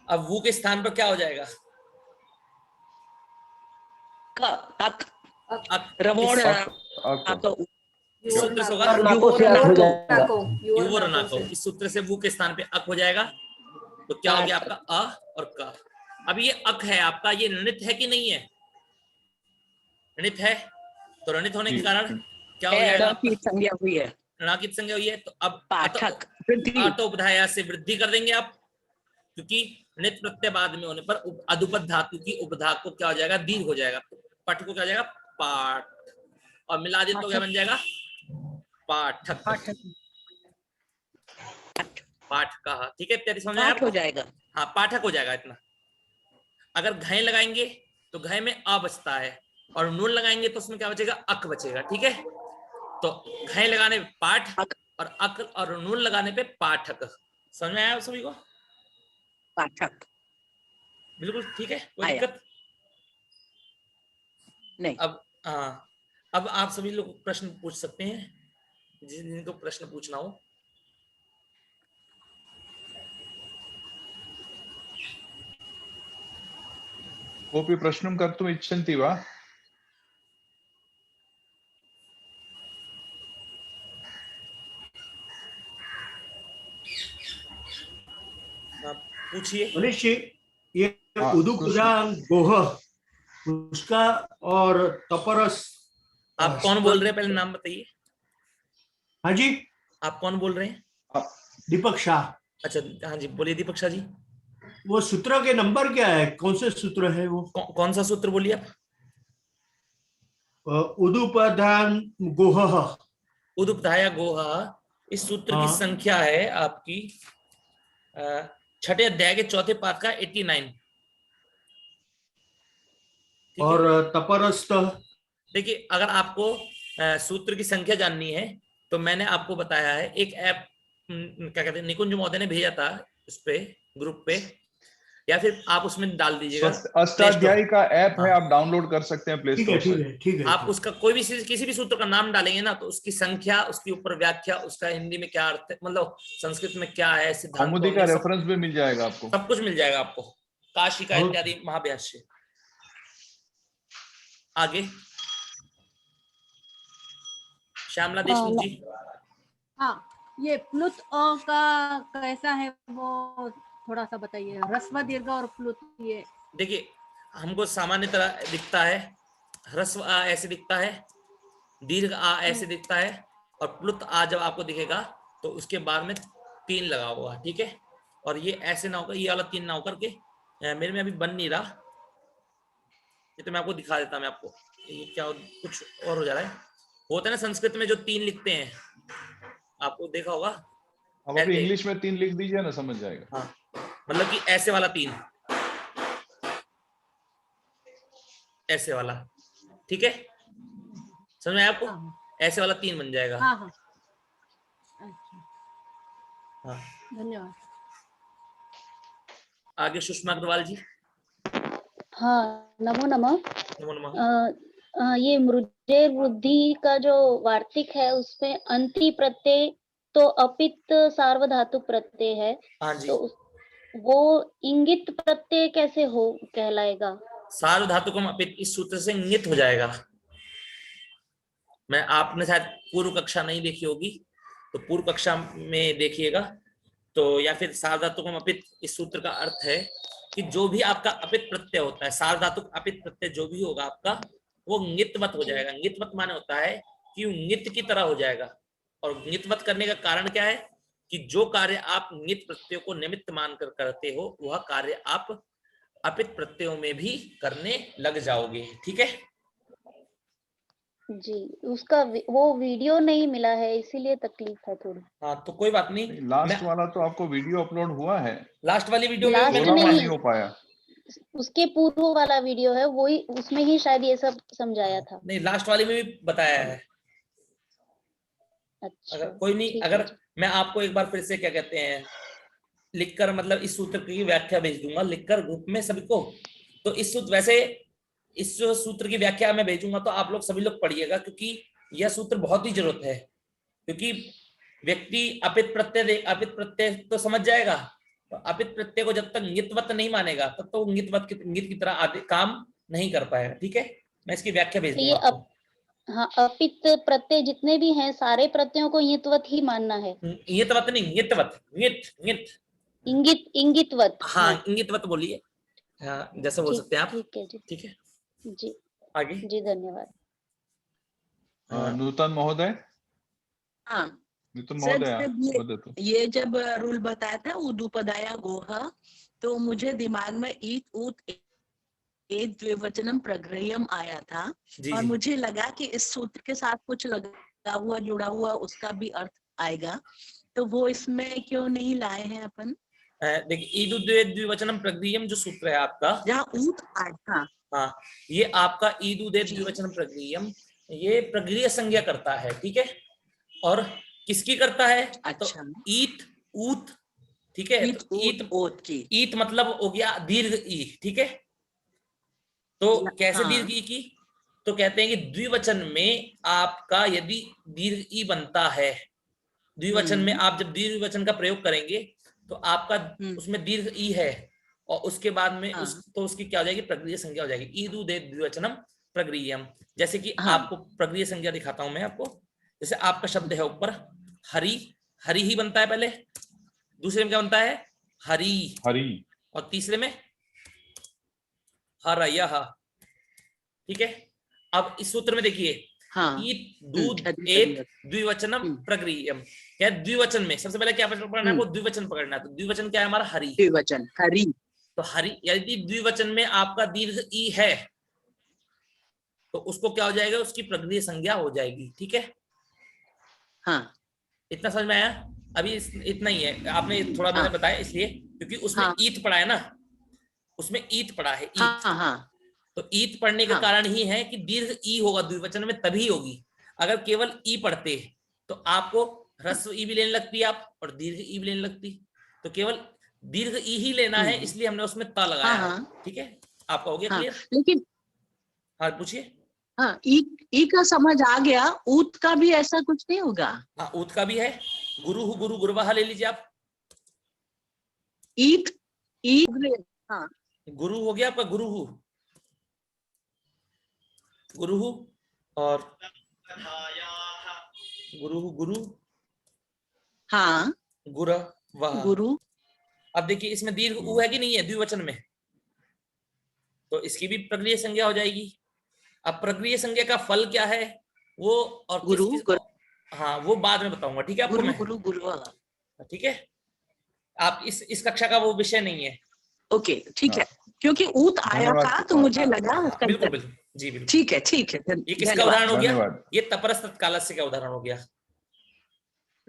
अब वो के स्थान पर क्या हो जाएगा, रमोण, इस सूत्र से होगा इस सूत्र से वो के स्थान पे अक हो जाएगा, तो क्या हो गया आपका अ और क। अब ये अक है आपका, ये ऋणित है कि नहीं है, ऋणित है, तो ऋणित होने के कारण क्या हो जाएगा, संज्ञा हुई है, ऋणाकित संज्ञा हुई है, तो अब पाठक, वृद्धि। अटोपधाया से वृद्धि कर देंगे आप, क्योंकि नित प्रत्यय बाद में होने पर अधुपद धातु की उपधा को क्या हो जाएगा, दीर्घ हो जाएगा। पट को क्या हो जाएगा, पाठ, और मिला दे तो क्या बन जाएगा, पाठक। पाठ का, ठीक है इत्यादि समझ आया पाठ हो आपको? जाएगा। हाँ पाठक हो जाएगा इतना। अगर घय लगाएंगे तो घय में अ बचता है, और नून लगाएंगे तो उसमें क्या बचेगा, अक बचेगा। ठीक है, तो घय लगाने पे पाठ और अक और नून लगाने पे पाठक। समझ में आया आप सभी को? पाठक बिल्कुल ठीक है, कोई आया। दिक्कत नहीं। अब हाँ, अब आप सभी लोग प्रश्न पूछ सकते हैं जिनको प्रश्न पूछना हो। कोऽपि प्रश्नं कर्तुम् इच्छन्ति वा? पूछिए। मनीष जी, ये हाँ, उदुपदान गोह उसका और तपरस, आप कौन बोल रहे हैं पहले नाम बताइए। हाँ जी, आप कौन बोल रहे हैं? दीपक शाह। अच्छा हाँ जी, बोलिए दीपक शाह जी। वो सूत्र के नंबर क्या है, कौन से सूत्र है वो? कौन सा सूत्र बोलिए आप? उदुपदान गोह। उदुपधाया गोहा, इस सूत्र की हाँ। संख्या है आपकी छठे अध्याय के चौथे पाठ का 89। और तपरस्त, देखिए अगर आपको सूत्र की संख्या जाननी है तो मैंने आपको बताया है, एक ऐप क्या कहते हैं, निकुंज महोदय ने भेजा था उस पे, ग्रुप पे, या फिर आप उसमें डाल दीजिएगा। अष्टाध्यायी का ऐप है, हाँ। आप डाउनलोड कर सकते हैं प्ले ठीक है स्टोर ठीक से। है ठीक है। आप उसका कोई भी किसी भी सूत्र का नाम डालेंगे ना, तो उसकी संख्या, उसके ऊपर व्याख्या, उसका हिंदी में क्या अर्थ है, मतलब संस्कृत में क्या है, सिद्धांत कौमुदी कौन का है, रेफरेंस भी मिल जाएगा आपको। सब कुछ मिल जाएगा आपको, काशी का बहुत- इत्यादि महाभाष्य। आगे श्यामला देशमुख जी। हाँ, ये प्लुत अ का कैसा है वो थोड़ा सा बताइए। ह्रस्व दीर्घ और प्लुत, ये देखिए हमको सामान्य तरह दिखता है, ह्रस्व आ ऐसे दिखता है, दीर्घ आ ऐसे दिखता है, और प्लुत आ जब आपको दिखेगा तो उसके बाद में 3 लगा होगा। ठीक है, और ये ऐसे ना होकर, ये वाला 3 ना होकर के, मेरे में अभी बन नहीं रहा, ये तो मैं आपको दिखा देता। मैं आपको ये क्या कुछ और हो जा रहा है, होता है ना संस्कृत में जो 3 लिखते हैं, आपको देखा होगा। अब अभी इंग्लिश में 3 लिख दीजिए ना, समझ जाएगा। हाँ, मतलब कि ऐसे वाला 3, ऐसे वाला, ठीक है, समझ में आया आपको? ऐसे वाला 3 बन जाएगा। हाँ हाँ, अच्छा, हाँ, धन्यवाद। आगे सुषमा अग्रवाल जी। हाँ, नमो नमः। नमो नमः। ये मृजे वृद्धि का जो वार्तिक है उसमें अंति प्रत्यय तो अपित सार्वधातुक प्रत्यय है, हाँ जी, तो वो इंगित प्रत्यय कैसे हो कहलाएगा? सार्वधातुकम अपित इस सूत्र से इंगित हो जाएगा। मैं, आपने शायद पूर्व कक्षा नहीं देखी होगी, तो पूर्व कक्षा में देखिएगा। तो या फिर सार्वधातुकम अपित इस सूत्र का अर्थ है कि जो भी आपका अपित प्रत्यय होता है, सार्वधातुक अपित प्रत्यय जो भी होगा आपका, वो ङितवत हो जाएगा। ङितवत माने होता है कि ङित की तरह हो जाएगा। और ङितवत करने का कारण क्या है कि जो कार्य आप ङित प्रत्ययों को निमित्त मानकर करते हो, वह कार्य आप अपित प्रत्ययों में भी करने लग जाओगे। ठीक है जी, उसका वो वीडियो नहीं मिला है, इसीलिए तकलीफ है थोड़ी। हाँ, तो कोई बात नहीं। लास्ट वाला तो आपको वीडियो अपलोड हुआ है, लास्ट वाली वीडियो लास्ट में नहीं, हो पाया। उसके पूर्व वाला वीडियो है, वही, उसमें ही शायद ये सब समझाया था। नहीं, लास्ट वाले में भी बताया है। अच्छा, अगर कोई नहीं, अगर मैं आपको एक बार फिर से क्या कहते हैं लिखकर, मतलब इस सूत्र की व्याख्या भेज दूंगा लिखकर ग्रुप में सभी को। तो इस सूत्र, वैसे इस सूत्र की व्याख्या मैं भेजूंगा तो आप लोग सभी लोग पढ़िएगा, क्योंकि यह सूत्र बहुत ही जरूरत है। क्योंकि व्यक्ति अपित प्रत्यय तो समझ जाएगा, तो अपित प्रत्यय को जब तक ङितवत नहीं मानेगा तब तो ङित की तरह आदि काम नहीं कर पाएगा। ठीक है, मैं इसकी व्याख्या भेज दूंगा आपको। हाँ, अपित प्रत्यय जितने भी हैं सारे प्रत्ययों को ङितवत ही मानना है। ङितवत नहीं, ङितवत, ङित इंगितवत। हाँ, इंगितवत बोलिए, हाँ, जैसे बोल सकते हैं आप। ठीक है जी, ठीक है, जी आगे जी, धन्यवाद। नूतन महोदय, हाँ, मिथुन सर महोदय जब ये वदतु। ये जब रूल बताया था उदुपदाया गोह, तो मुझे दिमाग में ईत ऊत एक द्विवचनम प्रग्रह्यम आया था, जी और जी। मुझे लगा कि इस सूत्र के साथ कुछ लगा हुआ जुड़ा हुआ उसका भी अर्थ आएगा, तो वो इसमें क्यों नहीं लाए हैं अपन? देखिए ईदु द्विवचनम प्रग्रियम जो सूत्र है आपका, जहाँ ऊत आया, हाँ, ये आपका ईदु द्विवचनम प्रग्रियम, ये प्रग्रिय संज्ञा करता है, ठीक है। और किसकी करता है? अच्छा। तो ईत ऊत, ठीक है। ईत ऊत ओत की। ईत मतलब हो गया दीर्घ ई, ठीक है। तो कैसे हाँ। दीर्घ ई की? तो कहते हैं कि द्विवचन में आपका यदि दीर्घ ई बनता है, द्विवचन में आप जब द्विवचन का प्रयोग करेंगे तो आपका उसमें दीर्घ ई है, और उसके बाद में तो उसकी क्या हो जाएगी? प्रग्रिय संज्ञा हो जाएगी। ईदु द्विवचनम प्रग्रियम। जैसे कि आपको प्रग्रिय संज्ञा दिखाता हूं मैं आपको। जैसे आपका शब्द है ऊपर हरि, हरि ही बनता है पहले, दूसरे में क्या बनता है? हरि, हरि, और तीसरे में हरयः, ठीक है। अब इस सूत्र में देखिए, ईत दूध एक द्विवचनम प्रग्रियम, क्या द्विवचन में सबसे पहले क्या पकड़ना है? वो द्विवचन पकड़ना है। तो द्विवचन क्या है हमारा? हरि, द्विवचन हरि। तो हरि यदि द्विवचन में आपका दीर्घ ई है तो उसको क्या हो जाएगा? उसकी प्रग्रिय संज्ञा हो जाएगी, ठीक है। हाँ, इतना समझ में आया? अभी इतना ही है, आपने थोड़ा मैंने बताया इसलिए क्योंकि उसमें ईत पड़ा है ना, उसमें ईत पड़ा है, ईत। तो ईत पढ़ने का कारण ही है कि दीर्घ ई होगा द्विवचन में, तभी होगी। अगर केवल ई पढ़ते तो आपको ह्रस्व ई भी लेने लगती आप, और दीर्घ ई भी लेने लगती। तो केवल दीर्घ ई ही लेना है, इसलिए हमने उसमें त लगाया है, ठीक है। आपका हो गया क्लियर? लेकिन हाँ पूछिए। हाँ, ई का समझ आ गया, ऊत का भी ऐसा कुछ नहीं होगा? हाँ, ऊत का भी है। गुरु गुरु गुरुवाहा ले लीजिए आप। ईत ई, हाँ, गुरु हो गया आपका, गुरु गुरु, और गुरु गुरु, हाँ, गुरवाहा। गुरु। अब देखिए इसमें दीर्घ उ है कि नहीं है द्विवचन में? तो इसकी भी प्रग्रिय संज्ञा हो जाएगी। अब प्रग्रिय संज्ञा का फल क्या है वो, और गुरु, हाँ वो बाद में बताऊंगा, ठीक है आपको मैं। गुरु गुरु, ठीक है, आप इस कक्षा का वो विषय नहीं है। ओके, ठीक है, क्योंकि ऊत आया था तो मुझे लगा। बिल्कुल बिल्कुल, जी बिल्कुल, ठीक है ठीक है। ये किसका उदाहरण हो गया? ये तपरस तत्कालस्य का उदाहरण हो गया।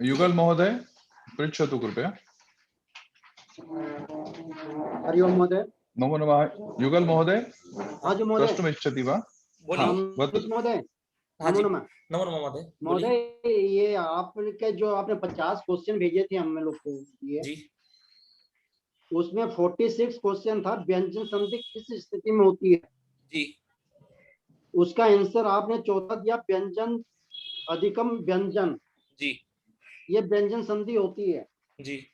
युगल महोदय पृच्छतु कृपया। हरि ओम महोदय। नमो नमः। युगल महोदय हाँ जी महोदय। प्रश्नमिच्छति वा? बोलिए महोदय। नमो नमः। नमो नमः महोदय। महोदय ये आपके जो आपने 50 क्वेश्चन भेजे थे हम लोग को ये जी, उसमें 46 क्वेश्चन था व्यंजन संधि किस स्थिति में होती है जी। उसका आंसर आपने चौथा दिया व्यंजन अधिकम व्यंजन। जी, ये व्यंजन संधि होती है जी।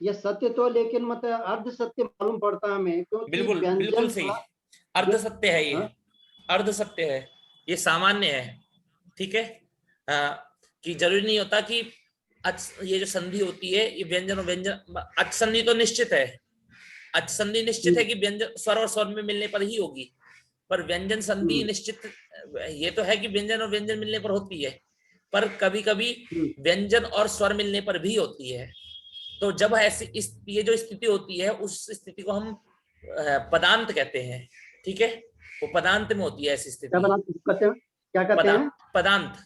ये सत्य तो, लेकिन मतलब अर्ध सत्य मालूम पड़ता है हमें, क्योंकि बिल्कुल बिल्कुल सही, अर्ध सत्य है ये, अर्ध सत्य है ये, सामान्य है, ठीक है। कि जरूरी नहीं होता कि ये जो संधि होती है ये व्यंजन और व्यंजन, अच संधि तो निश्चित है, अच संधि निश्चित है कि व्यंजन स्वर और स्वर में मिलने पर ही होगी, पर व्यंजन संधि निश्चित ये तो है कि व्यंजन और व्यंजन मिलने पर होती है, पर कभी कभी व्यंजन और स्वर मिलने पर भी होती है। तो जब ऐसी ये जो स्थिति होती है उस स्थिति को हम पदांत कहते हैं, ठीक है। वो पदांत में होती है ऐसी स्थिति। क्या कहते हैं? पदांत,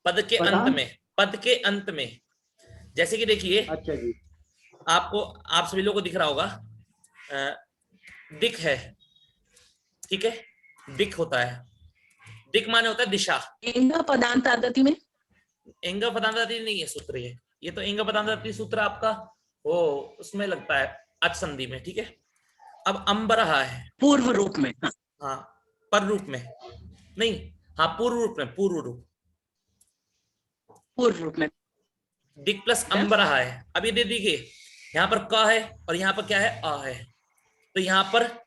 पद के अंत में, पद के अंत में। जैसे कि देखिए, अच्छा जी, आपको, आप सभी लोगों को दिख रहा होगा दिक है, ठीक है, दिक होता है, दिक माने होता है दिशा। एंग पदांत आदति में, एंग पदांत आदि नहीं है सूत्र ये तो एंग पदांत आदि सूत्र आपका वो उसमें लगता है अच संधि में, ठीक है। अब अंबरहा है पूर्व रूप में, हाँ पर रूप में नहीं, हाँ पूर्व रूप में, पूर्व रूप में दिक प्लस अंबरहा है। अब ये दे दीजिए, यहाँ पर क है और यहाँ पर क्या है? आ है। तो यहाँ पर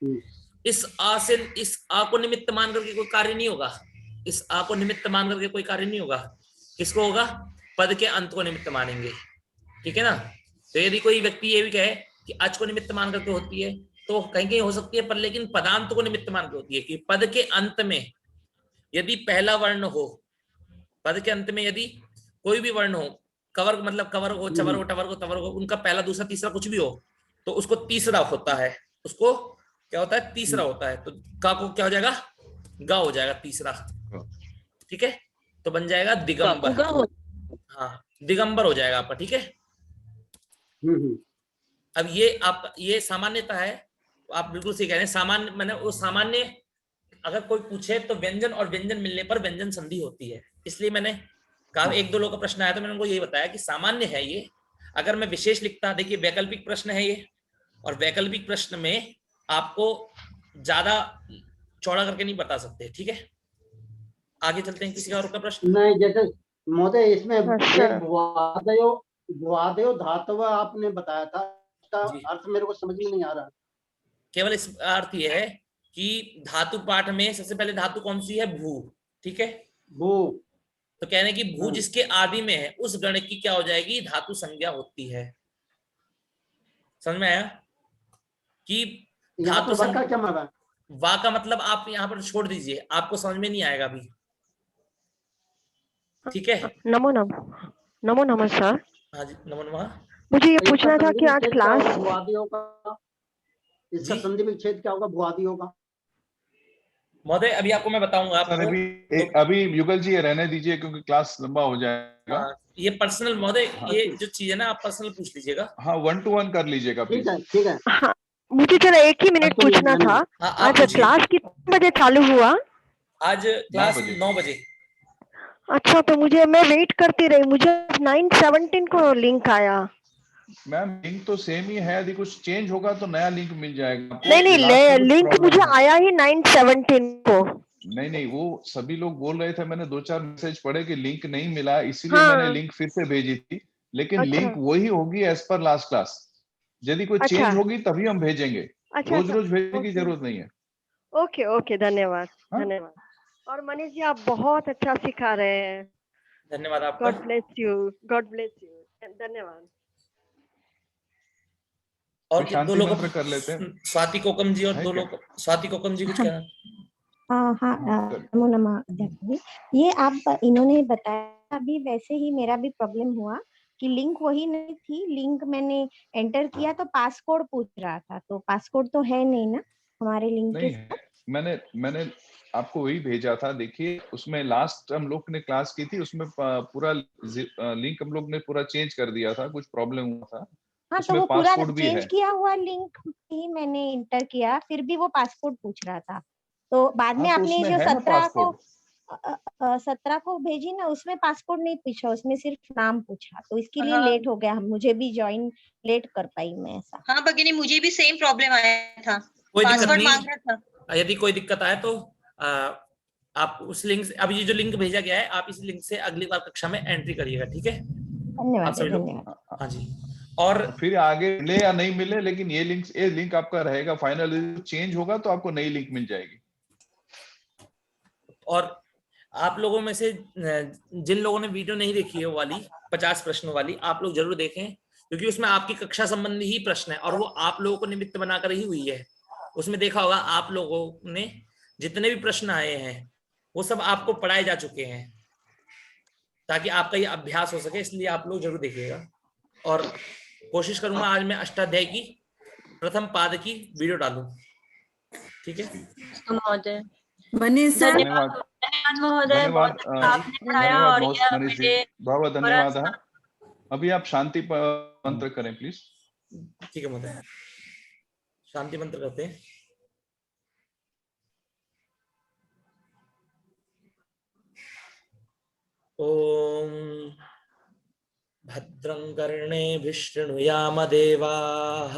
इस आ से इस आ को निमित्त मान करके कोई कार्य नहीं होगा, इस आ को निमित्त मान करके कोई कार्य नहीं होगा। किसको होगा? पद के अंत को निमित्त मानेंगे, ठीक है ना। तो यदि कोई व्यक्ति ये भी कहे कि अच को निमित्त मान करके होती है तो कहीं कहीं हो सकती है, पर लेकिन पदांत को निमित्त मान के होती है कि पद के अंत में यदि पहला वर्ण हो, पद के अंत में यदि कोई भी वर्ण हो, कवर मतलब कवर हो, चवर हो, टवर हो, तवर हो, उनका पहला दूसरा तीसरा कुछ भी हो तो उसको तीसरा होता है, उसको क्या होता है, तीसरा होता है। तो का को क्या हो जाएगा, गा हो जाएगा तीसरा, ठीक है। तो बन जाएगा दिगंबर, हाँ दिगंबर हो जाएगा आपका, ठीक है। अब ये आप ये सामान्यता है, आप बिल्कुल सही कह रहे हैं। सामान्य मैंने वो सामान्य, अगर कोई पूछे तो व्यंजन और व्यंजन मिलने पर व्यंजन संधि होती है, इसलिए मैंने कहा, एक दो लोगों का प्रश्न आया तो मैंने उनको यही बताया कि सामान्य है ये। अगर मैं विशेष लिखता, देखिए वैकल्पिक प्रश्न है ये, और वैकल्पिक प्रश्न में आपको ज्यादा चौड़ा करके नहीं बता सकते, ठीक है। आगे चलते हैं, किसी का और का प्रश्न? नहीं, जैसे महोदय इसमें भुआदेव धातव आपने बताया था, इसका अर्थ मेरे को समझ में नहीं आ रहा। केवल इस अर्थ ये है कि धातु पाठ में सबसे पहले धातु कौन सी है, भू, ठीक है। भू, तो कहने की भू जिसके आदि में है उस गण की क्या हो जाएगी, धातु संज्ञा होती है। समझ में आया कि धातु संज्ञा क्या मतलब? वा का मतलब आप यहाँ पर छोड़ दीजिए, आपको समझ में नहीं आएगा अभी, ठीक है। नमो नमः सर। हाँ जी, नमो नमः। मुझे ये पूछना था कि आज क्लास, इसका संधि विच्छेद क्या होगा भुआदियों का? महोदय अभी आपको मैं बताऊंगा आपको। अभी युगल जी रहने दीजिए क्योंकि क्लास लंबा हो जाएगा। ये पर्सनल महोदय, ये जो चीज है ना आप पर्सनल पूछ लीजिएगा। हाँ 1 to 1 कर लीजिएगा प्लीज। ठीक है। हाँ, मुझे जरा एक ही मिनट पूछना था। आज क्लास कितने बजे चालू हुआ? आज क्लास 9 बजे। अच्छा, तो मैं वेट करती रही, मुझे 9:17 को लिंक आया। मैम लिंक तो सेम ही है, यदि कुछ चेंज होगा तो नया लिंक मिल जाएगा। नहीं, लिंक मुझे आया ही 9:17 को। नहीं, वो सभी लोग बोल रहे थे, मैंने 2-4 मैसेज पढ़े कि लिंक नहीं मिला, इसीलिए मैंने लिंक फिर से भेजी थी। लेकिन लिंक वही होगी एज पर लास्ट क्लास। यदि कोई चेंज होगी तभी हम भेजेंगे, रोज भेजने की जरूरत नहीं है। ओके, धन्यवाद। धन्यवाद। और मनीष जी आप बहुत अच्छा सिखा रहे हैं, धन्यवाद आपका। God bless you. धन्यवाद। और दो लोग कर लेते हैं, स्वाति कोकम जी और दो लोग, स्वाति कोकम जी कुछ कहना? हाँ, नमो नमः अध्यक्ष जी। ये आप इन्होंने बताया अभी, वैसे ही मेरा भी प्रॉब्लम हुआ कि लिंक वही नहीं थी। लिंक मैंने एंटर किया तो पासकोड पूछ रहा था, तो पासकोड तो है नहीं ना हमारे लिंक के साथ। मैंने आपको वही भेजा था। देखिए उसमें लास्ट हम लोग ने क्लास की थी, उसमें पूरा लिंक हम लोग ने पूरा चेंज कर दिया था, कुछ प्रॉब्लम हुआ था। हाँ, तो वो पूरा चेंज किया हुआ लिंक ही मैंने इंटर किया, फिर भी वो पासपोर्ट पूछ रहा था। तो बाद में आपने जो 17 को भेजी ना, उसमें पासपोर्ट नहीं पूछा, उसमें सिर्फ नाम पूछा, तो इसके लिए लेट हो गया। मुझे भी ज्वाइन लेट कर पाई मैं ऐसा। हाँ भगिनी, मुझे भी सेम प्रॉब्लम आया था, पासवर्ड मांग रहा था। यदि कोई दिक्कत आए तो आप उस लिंक से, अभी जो लिंक भेजा गया है आप इस लिंक से अगली बार कक्षा में एंट्री करिएगा, ठीक है। धन्यवाद। हाँ जी। और फिर आगे मिले या नहीं मिले, लेकिन ये लिंक आपका रहेगा फाइनल। चेंज होगा तो आपको नई लिंक मिल जाएगी। और आप लोगों में से जिन लोगों ने वीडियो नहीं देखी है वो वाली 50 प्रश्नों वाली, आप लोग जरूर देखें, क्योंकि उसमें आपकी कक्षा संबंधी ही प्रश्न है और वो आप लोगों को निमित्त बनाकर ही हुई है। उसमें देखा होगा आप लोगों ने जितने भी प्रश्न आए हैं वो सब आपको पढ़ाए जा चुके हैं, ताकि आपका ये अभ्यास हो सके, इसलिए आप लोग जरूर देखिएगा। और कोशिश करूंगा आज मैं अष्टाध्याय की प्रथम पाद की वीडियो डालूं, ठीक है महोदय। मनीष सर, धन्यवाद महोदय, बहुत आपने पढ़ाया और बहुत धन्यवाद। अभी आप शांति मंत्र करें प्लीज। ठीक है महोदय, शांति मंत्र करते हैं। ओम भद्रं कर्णेभिः शृणुयाम देवाः